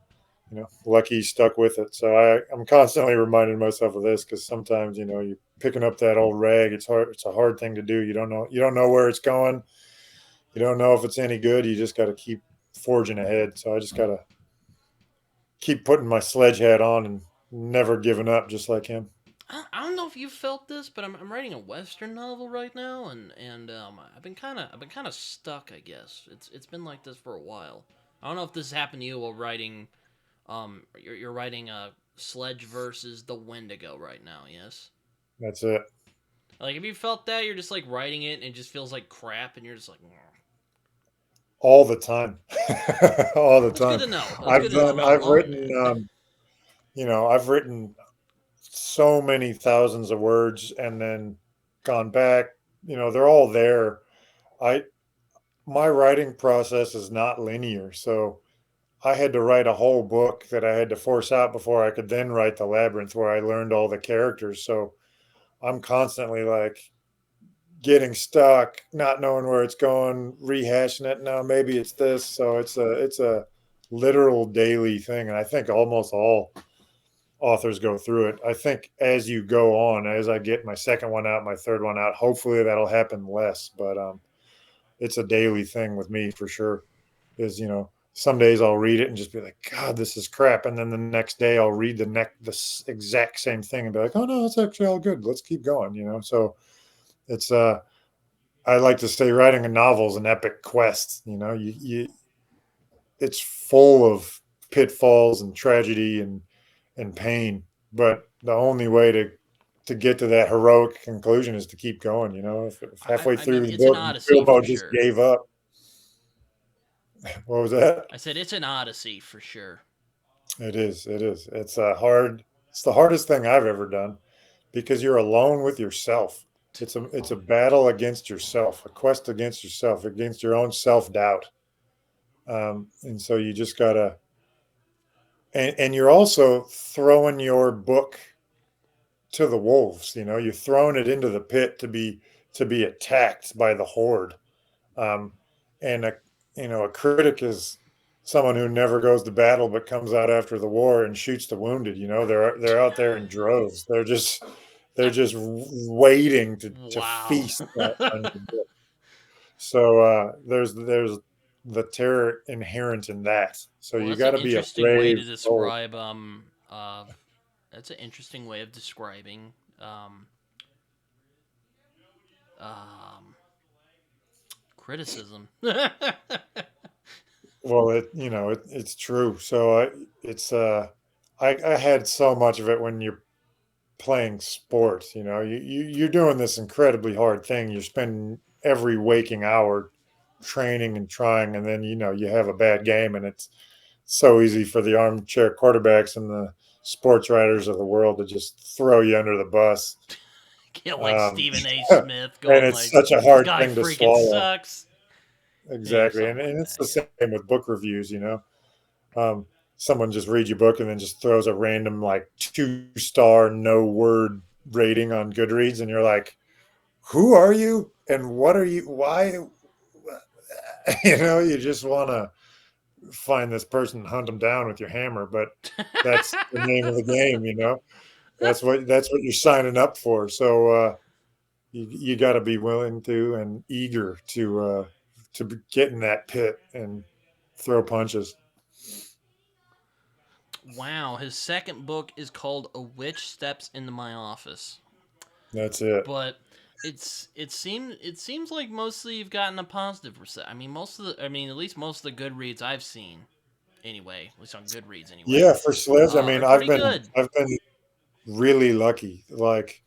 lucky he stuck with it. So I'm constantly reminding myself of this because sometimes, you're picking up that old rag. It's hard. It's a hard thing to do. You don't know where it's going. You don't know if it's any good. You just got to keep forging ahead. So I just got to keep putting my sledge hat on and never giving up, just like him. I don't know if you felt this, but I'm writing a western novel right now, and I've been kind of stuck. I guess it's been like this for a while. I don't know if this has happened to you while writing. You're writing a Sledge versus the Wendigo right now. Yes. That's it. Like, have you felt that you're just like writing it and it just feels like crap, and you're just like, "Ugh." All the time. All the That's good time. to know. That's good to know. I'm I've loving written, it. I've written so many thousands of words and then gone back. They're all there. I My writing process is not linear, so I had to write a whole book that I had to force out before I could then write the Labyrinth, where I learned all the characters. So I'm constantly like getting stuck, not knowing where it's going, rehashing it. No, maybe it's this. So it's a literal daily thing, and I think almost all authors go through it. I think as you go on, as I get my second one out, my third one out, hopefully that'll happen less. But it's a daily thing with me for sure. Is some days I'll read it and just be like, God, this is crap, and then the next day I'll read the exact same thing and be like, oh no, it's actually all good. Let's keep going. So it's I like to say writing a novel is an epic quest. It's full of pitfalls and tragedy and pain, but the only way to get to that heroic conclusion is to keep going. If halfway I mean, through the it's an book odyssey Bilbo for just sure. gave up, what was that? I said it's an odyssey for sure. It is. It is. It's the hardest thing I've ever done because you're alone with yourself. It's a battle against yourself, a quest against yourself, against your own self doubt. And so you just gotta, and you're also throwing your book to the wolves. You're throwing it into the pit to be attacked by the horde. Um, and a critic is someone who never goes to battle but comes out after the war and shoots the wounded. They're out there in droves. They're just waiting to Wow. feast on your book. So there's the terror inherent in that. So Well, you that's got an to be a interesting way to brave soul. describe that's an interesting way of describing um um criticism. Well, it's true. So I had so much of it when you're playing sports. You're doing this incredibly hard thing. You're spending every waking hour training and trying, and then you have a bad game, and it's so easy for the armchair quarterbacks and the sports writers of the world to just throw you under the bus. Get like Um, Stephen A. Smith and going it's like, such a "This hard guy thing to freaking swallow. sucks." Yeah, Exactly. And, something like and it's that. the Yeah. same with book reviews. Um, Someone just reads your book and then just throws a random like 2-star no word rating on Goodreads, and you're like, who are you and what are you? Why? You just want to find this person and hunt them down with your hammer, but that's the name of the game. That's what you're signing up for. So you got to be willing to and eager to get in that pit and throw punches. Wow, his second book is called A Witch Steps into My Office. That's it. But it seems like mostly you've gotten a positive reception. I mean at least most of the good reads I've seen anyway, at least on Goodreads anyway, Yeah, for Sledge, I mean, are I've pretty been good. I've been really lucky. Like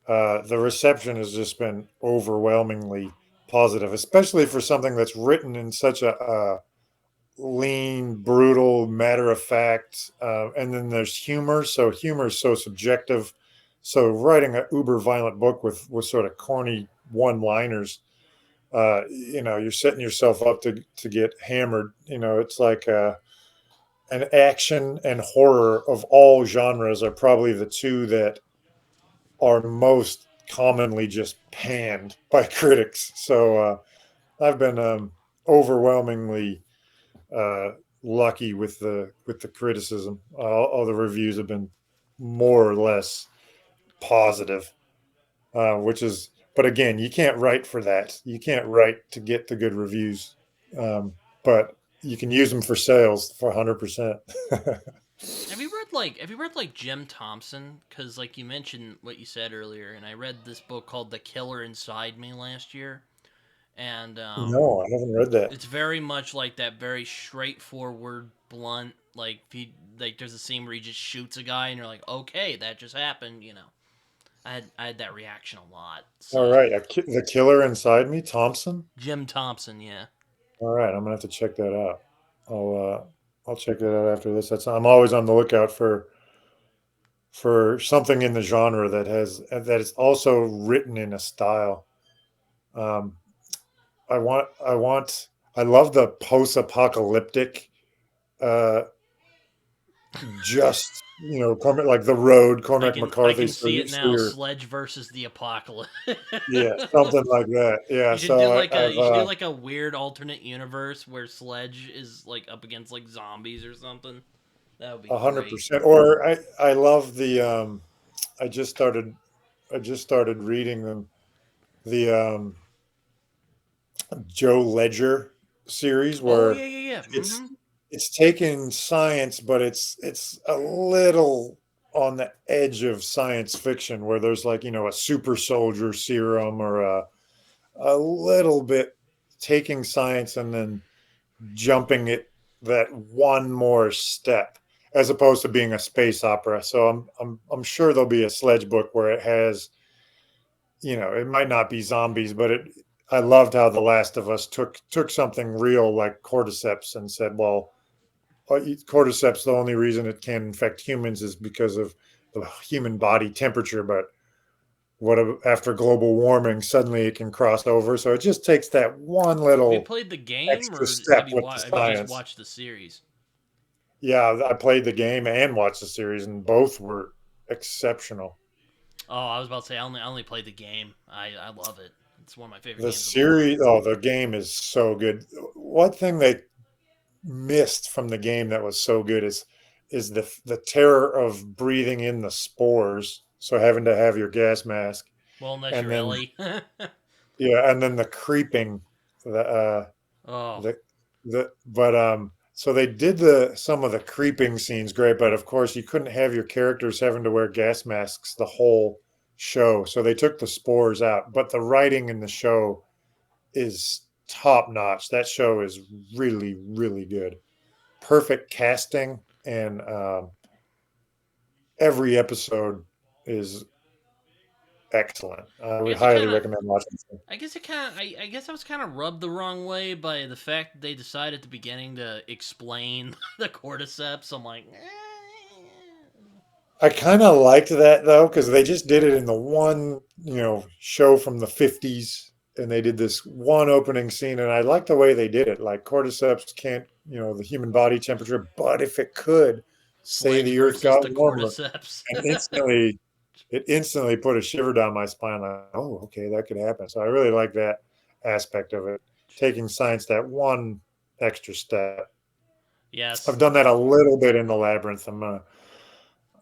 the reception has just been overwhelmingly positive, especially for something that's written in such a lean, brutal, matter of fact, and then there's humor. So humor is so subjective. So writing an uber violent book with sort of corny one-liners, you're setting yourself up to get hammered. It's like an action and horror of all genres are probably the two that are most commonly just panned by critics. So I've been overwhelmingly uh, lucky with the criticism. All the reviews have been more or less positive, which is. But again, you can't write for that. You can't write to get the good reviews, but you can use them for sales for 100%. Have you read like Jim Thompson? Because like you mentioned what you said earlier, and I read this book called The Killer Inside Me last year, and No, I haven't read that. it's very much like that, very straightforward, blunt. Like he like there's a scene where he just shoots a guy, and you're like, okay, that just happened. I had that reaction a lot. All So right, the killer inside me, Thompson. Jim Thompson, yeah. All right, I'm gonna have to check that out. I'll check that out after this. I'm always on the lookout for something in the genre that is also written in a style. Um, I love the post-apocalyptic, uh, just like The Road, I Cormac can I McCarthy. can So see you it so now. you're Sledge versus the apocalypse. yeah, something like that. Yeah. You should do So like a I've you should do like a weird alternate universe where Sledge is like up against like zombies or something. That would be great. 100%. Or I love the I just started I just started reading them the Joe Ledger series Oh where yeah, yeah, yeah. it's Mm-hmm. it's taking science, but it's a little on the edge of science fiction where there's like a super soldier serum or a little bit taking science and then jumping it that one more step as opposed to being a space opera. So I'm sure there'll be a Sledge book where it has, it might not be zombies, but I loved how The Last of Us took something real like cordyceps and said, well, cordyceps, the only reason it can infect humans is because of the human body temperature, but after global warming, suddenly it can cross over. So it just takes that one Have you little played the game extra or step with the have you just science. watched the series? Yeah, I played the game and watched the series, and both were exceptional. Oh, I was about to say I only played the game. I love it. It's one of my favorite The games of all time. series, oh, the game is so good. One thing they missed from the game that was so good is the terror of breathing in the spores, so having to have your gas mask, Well, unless and you're then Ellie. yeah, and then the creeping, the Oh, the but so they did the some of the creeping scenes great, but of course you couldn't have your characters having to wear gas masks the whole show, so they took the spores out. But the writing in the show is top notch. That show is really really good. Perfect casting, and every episode is excellent. I I would guess it highly kind of. recommend watching it. I guess it kind of. I guess I was kind of rubbed the wrong way by the fact that they decided at the beginning to explain the cordyceps. I'm like, I kind of liked that though because they just did it in the one show from the 50s, and they did this one opening scene, and I like the way they did it. Like cordyceps can't the human body temperature, but if it could, say Sledge the Earth versus got the warmer, cordyceps. and it instantly put a shiver down my spine. Like, oh, okay, that could happen. So I really like that aspect of it, taking science that one extra step. Yes. I've done that a little bit in the Labyrinth.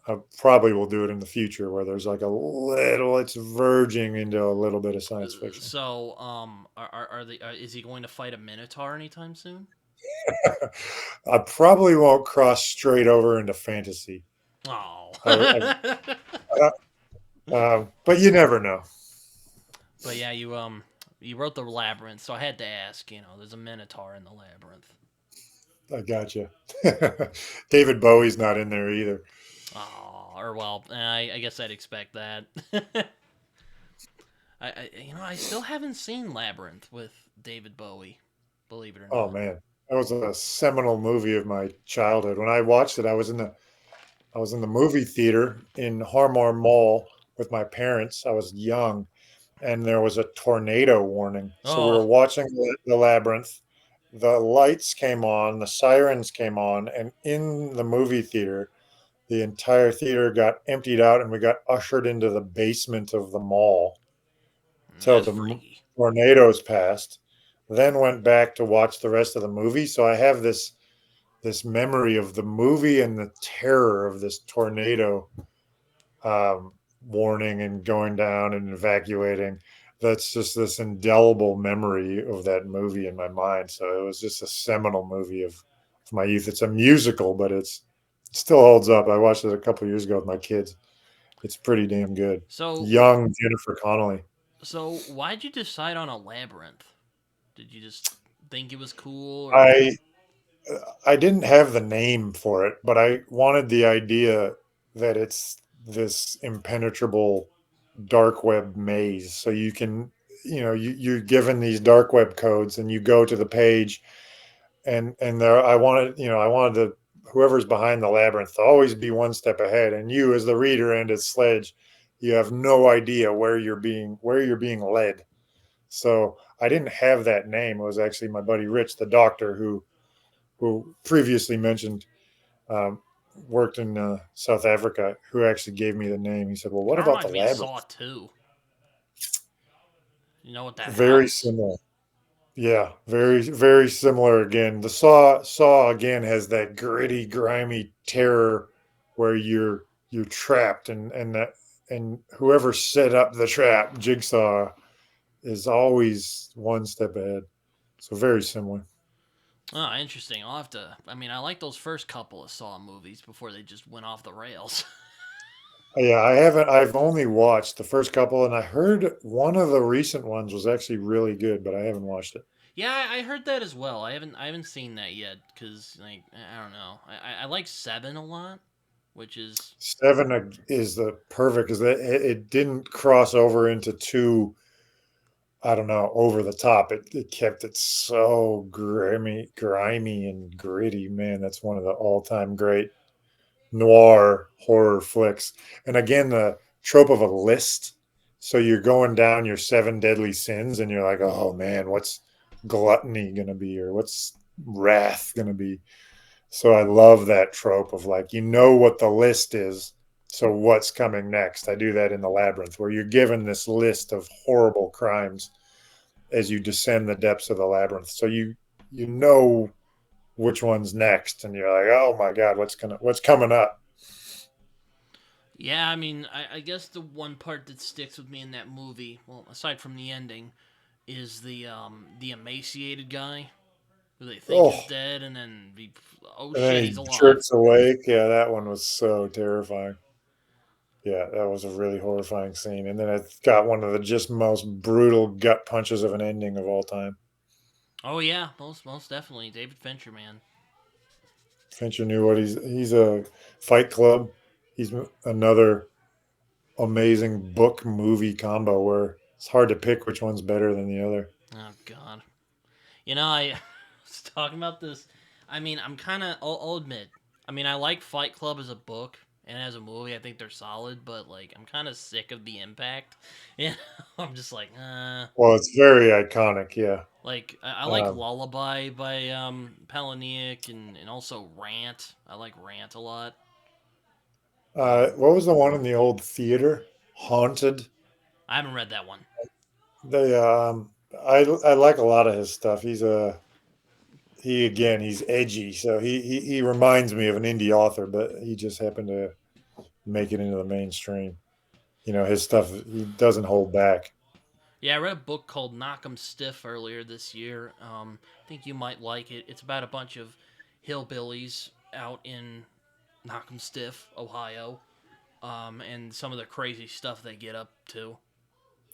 I probably will do it in the future where there's like a little, it's verging into a little bit of science fiction. So, is he going to fight a minotaur anytime soon? I probably won't cross straight over into fantasy. Oh. But you never know. But yeah, you wrote the labyrinth, so I had to ask. There's a minotaur in the labyrinth. I gotcha. David Bowie's not in there either. Oh, or well, I guess I'd expect that. I still haven't seen Labyrinth with David Bowie. Believe it or Oh not. man, that was a seminal movie of my childhood. When I watched it, I was in the movie theater in Harmar Mall with my parents. I was young, and there was a tornado warning. So we were Oh, watching the Labyrinth. The lights came on, the sirens came on, and in the movie theater, the entire theater got emptied out, and we got ushered into the basement of the mall till that's the freaky. tornadoes passed. Then went back to watch the rest of the movie. So I have this this memory of the movie and the terror of this tornado um, warning and going down and evacuating. That's just this indelible memory of that movie in my mind. So it was just a seminal movie of my youth. It's a musical, but it still holds up. I watched it a couple years ago with my kids. It's pretty damn good. So, Young Jennifer Connelly. so why'd you decide on a labyrinth? Did you just think it was cool, or I I didn't have the name for it, but I wanted the idea that it's this impenetrable dark web maze. So you can, you're given these dark web codes and you go to the page and there I wanted the whoever's behind the labyrinth to always be one step ahead. And you as the reader and as Sledge, you have no idea where you're being led. So I didn't have that name. It was actually my buddy Rich, the doctor, who previously mentioned um, worked in South Africa, who actually gave me the name. He said, "Well, what kind of about the reminds me of Saw labyrinth?" 2. You know, with that Very house. similar. Yeah, very very similar. Again, the Saw again has that gritty, grimy terror where you're trapped, and whoever set up the trap, Jigsaw, is always one step ahead. So very similar. Oh, interesting. I'll have to. I mean, I like those first couple of Saw movies before they just went off the rails. Yeah, I haven't. I've only watched the first couple, and I heard one of the recent ones was actually really good, but I haven't watched it. Yeah, I heard that as well. I haven't seen that yet because like I don't know. I like Seven a lot, which is Seven is the perfect because it didn't cross over into too, I don't know, over the top. It kept it so grimy and gritty. Man, that's one of the all time great noir horror flicks. And again, the trope of a list. So you're going down your seven deadly sins, and you're like, oh man, what's gluttony gonna be, or what's wrath gonna be? So I love that trope of like, what the list is. So what's coming next? I do that in the labyrinth where you're given this list of horrible crimes as you descend the depths of the labyrinth. So you know which one's next, and you're like, oh my god, what's coming up? yeah. I mean, I guess the one part that sticks with me in that movie, well, aside from the ending, is the emaciated guy who they think is Oh, dead, and then oh and then shit, he he's alive. jerks awake. Yeah, that one was so terrifying. Yeah, that was a really horrifying scene. And then it got one of the just most brutal gut punches of an ending of all time. Oh yeah, most definitely, David Fincher, man. Fincher knew what he's a Fight Club. He's another amazing book movie combo where it's hard to pick which one's better than the other. Oh god. You know, I was talking about this. I mean, I'm kind of. I'll admit. I mean, I like Fight Club as a book and as a movie. I think they're solid, but like, I'm kind of sick of the impact. Yeah, I'm just like, Well, it's very iconic. Yeah. like I like Um, Lullaby by Palahniuk and also Rant. I like Rant a lot. what was the one in the old theater? Haunted. I haven't read that one. They I like a lot of his stuff. He again he's edgy, so he reminds me of an indie author, but he just happened to make it into the mainstream. His stuff he doesn't hold back. Yeah, I read a book called Knock 'em Stiff earlier this year. I think you might like it. It's about a bunch of hillbillies out in Knock 'em Stiff, Ohio, and some of the crazy stuff they get up to.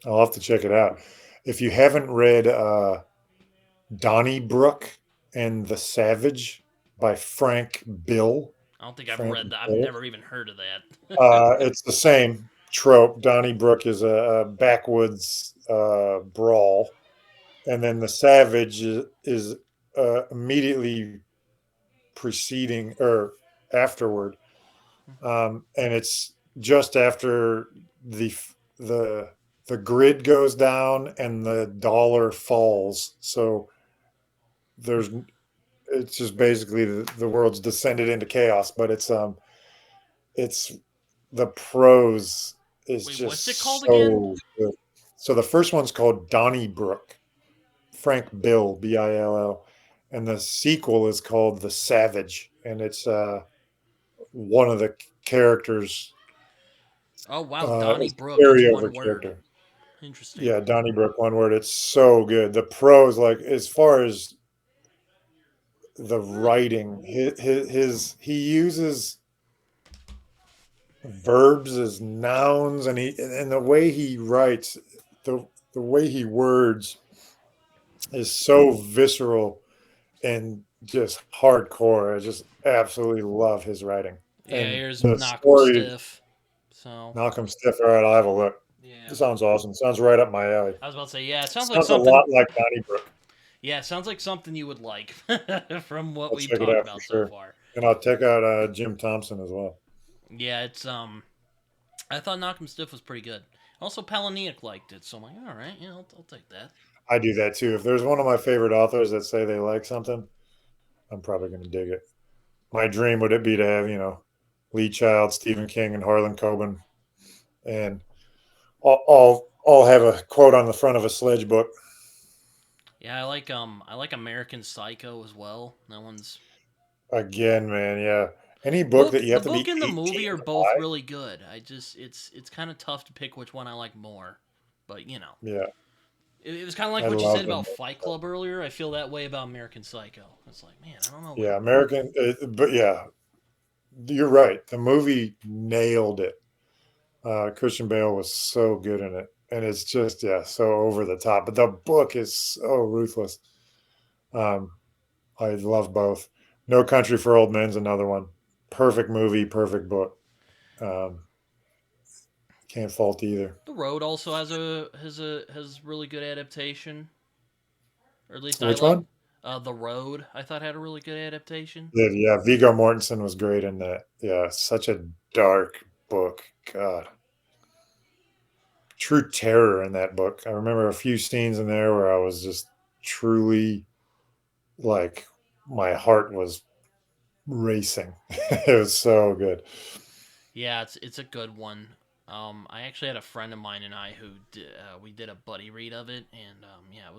I'll have to check it out. If you haven't read Donnybrook and the Savage by I don't think I've Frank read that. I've Bill, never even heard of that. it's the same trope. Donnybrook is a backwoods brawl, and then the Savage is immediately preceding or afterward, and it's just after the the the grid goes down and the dollar falls. So there's it's just basically the world's descended into chaos, but it's the prose is Wait, what's it just called again? so good. So the first one's called Donnybrook, Frank Bill, Bill, and the sequel is called The Savage, and it's one of the characters Oh wow, Donnie is Brook. It's carryover one word. character. Interesting. Yeah, Donnybrook, one word. It's so good. The prose, like as far as the Huh. writing, he uses verbs as nouns, and the way he writes, the way he words is so visceral and just hardcore. I just absolutely love his writing. Yeah, And here's the knock 'em stories, stiff. So Malcolm Stiff. All right, I'll have a look. yeah, This sounds awesome. Sounds right up my alley. I was about to say yeah. It sounds like Sounds a something. lot like Donnybrook. Yeah, it sounds like something you would like from what I'll we've check it talked out for about so sure. far. And I'll check out Jim Thompson as well. Yeah, it's I thought knock 'em stiff was pretty good. Also, Palahniuk liked it, so I'm like, all right, yeah, I'll take that. I do that too. If there's one of my favorite authors that say they like something, I'm probably going to dig it. My dream would it be to have, Lee Child, Stephen King, and Harlan Coben, and all have a quote on the front of a Sledge book. Yeah, I like American Psycho as well. That one's Again, man, yeah. Any book book. that you The have to be book and the 18 movie are to both buy, really good. I just it's kind of tough to pick which one I like more. But yeah, it was kind of like I what you said love them. about Fight Club earlier. I feel that way about American Psycho. It's like, man, I don't know what. Yeah, American, but yeah, you're right. The movie nailed it. Christian Bale was so good in it, and it's just so over the top. But the book is so ruthless. Um, I love both. No Country for Old Men's another one. Perfect movie, perfect book. Um, can't fault either. The Road also has really good adaptation, or at least I Which like. one? The Road I thought had a really good adaptation. Yeah, Viggo Mortensen was great in that. Yeah, such a dark book. God, true terror in that book. I remember a few scenes in there where I was just truly like my heart was racing. It was so good. Yeah, it's a good one. I actually had a friend of mine and I who we did a buddy read of it, and yeah,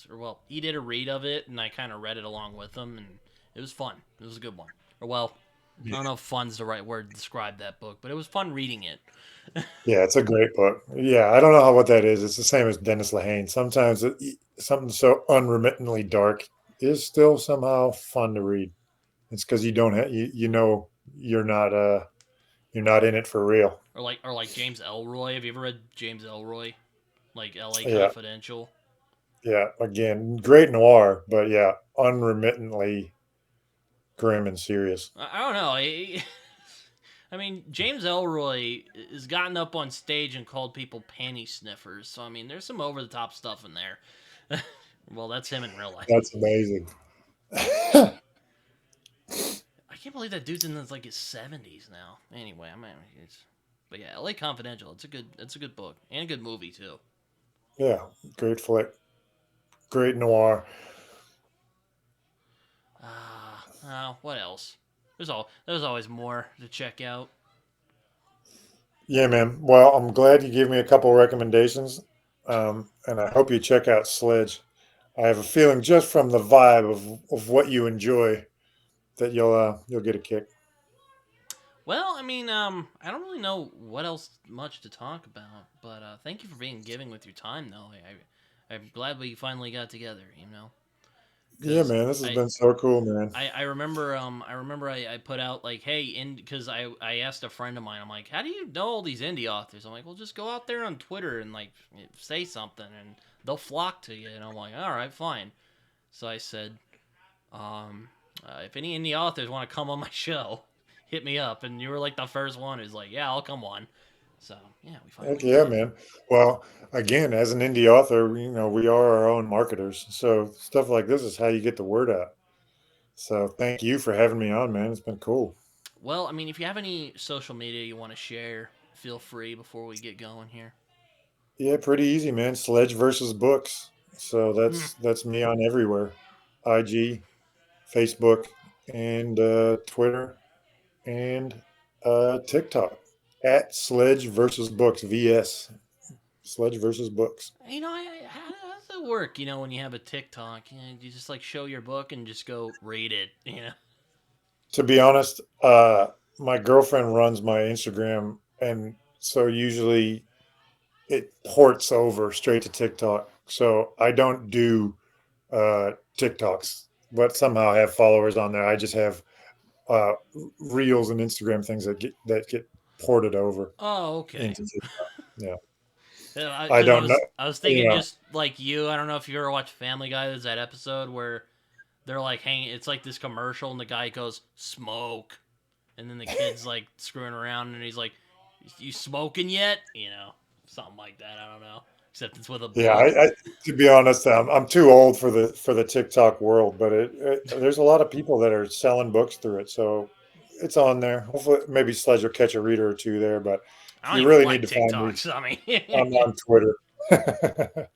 or well, he did a read of it, and I kind of read it along with him, and it was fun. It was a good one. Or well, I don't know if "fun's" the right word to describe that book, but it was fun reading it. Yeah, it's a great book. Yeah, I don't know what that is. It's the same as Dennis Lehane. Sometimes something so unremittingly dark is still somehow fun to read. It's because you don't have you know you're not in it for real. Or like James Elroy. Have you ever read James Elroy, like L.A. Yeah, Confidential? yeah. Again, great noir, but yeah, unremittingly grim and serious. I don't know. I mean, James Elroy has gotten up on stage and called people panty sniffers. So I mean, there's some over the top stuff in there. Well, that's him in real life. That's amazing. I can't believe that dude's in like his 70s now. Anyway, I mean, but yeah, L.A. Confidential. It's a good book and a good movie too. Yeah, great flick, great noir. What else? There's always more to check out. Yeah, man. Well, I'm glad you gave me a couple recommendations, and I hope you check out Sledge. I have a feeling just from the vibe of what you enjoy that you'll get a kick. Well, I mean, I don't really know what else much to talk about, but thank you for being giving with your time, though. I'm glad we finally got together. Yeah, Because man, this has been so cool, man. I remember I put out like, hey, in because I asked a friend of mine, I'm like, how do you know all these indie authors? I'm like, well, just go out there on Twitter and like say something, and they'll flock to you. And I'm like, all right, fine. So I said, if any indie authors want to come on my show, hit me up. And you were like the first one who's like, yeah, I'll come on. So yeah, we Heck finally yeah, did. man. Well, again, as an indie author, we are our own marketers. So stuff like this is how you get the word out. So thank you for having me on, man. It's been cool. Well, I mean, if you have any social media you want to share, feel free before we get going here. Yeah, pretty easy, man. Sledge versus books. So Hmm. that's me on everywhere. IG, Facebook, and Twitter, and TikTok at Sledge versus Books. VS Sledge versus Books. You know, that's does it work? When you have a TikTok, you just like show your book and just go read it. To be honest, my girlfriend runs my Instagram, and so usually it ports over straight to TikTok. So I don't do TikToks, but somehow I have followers on there. I just have uh, reels and Instagram things that get ported over Oh, okay. into TikTok. Yeah, I Because I don't know. was I was thinking Yeah, just like you. I don't know if you ever watched Family Guy. There's that episode where they're like hanging. It's like this commercial, and the guy goes smoke, and then the kid's like screwing around, and he's like, "You smoking yet?" Something like that. I don't know. Except it's with a yeah. book. To be honest, I'm too old for the TikTok world, but there's a lot of people that are selling books through it, so it's on there. Hopefully, maybe Sledge will catch a reader or two there. But I if don't you even really need like to find me, TikToks. I mean, I'm on Twitter.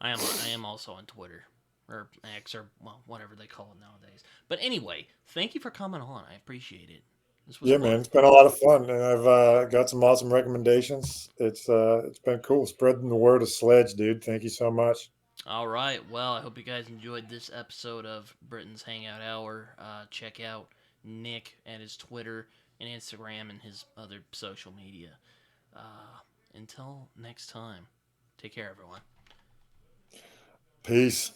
I am also on Twitter or X or well, whatever they call it nowadays. But anyway, thank you for coming on. I appreciate it. This was Yeah, man, fun. it's been a lot of fun, and I've got some awesome recommendations. It's been cool spreading the word of Sledge, dude. Thank you so much. All right. Well, I hope you guys enjoyed this episode of Britton's Hangout Hour. Check out Nick at his Twitter and Instagram and his other social media. Uh, until next time, take care, everyone. Peace.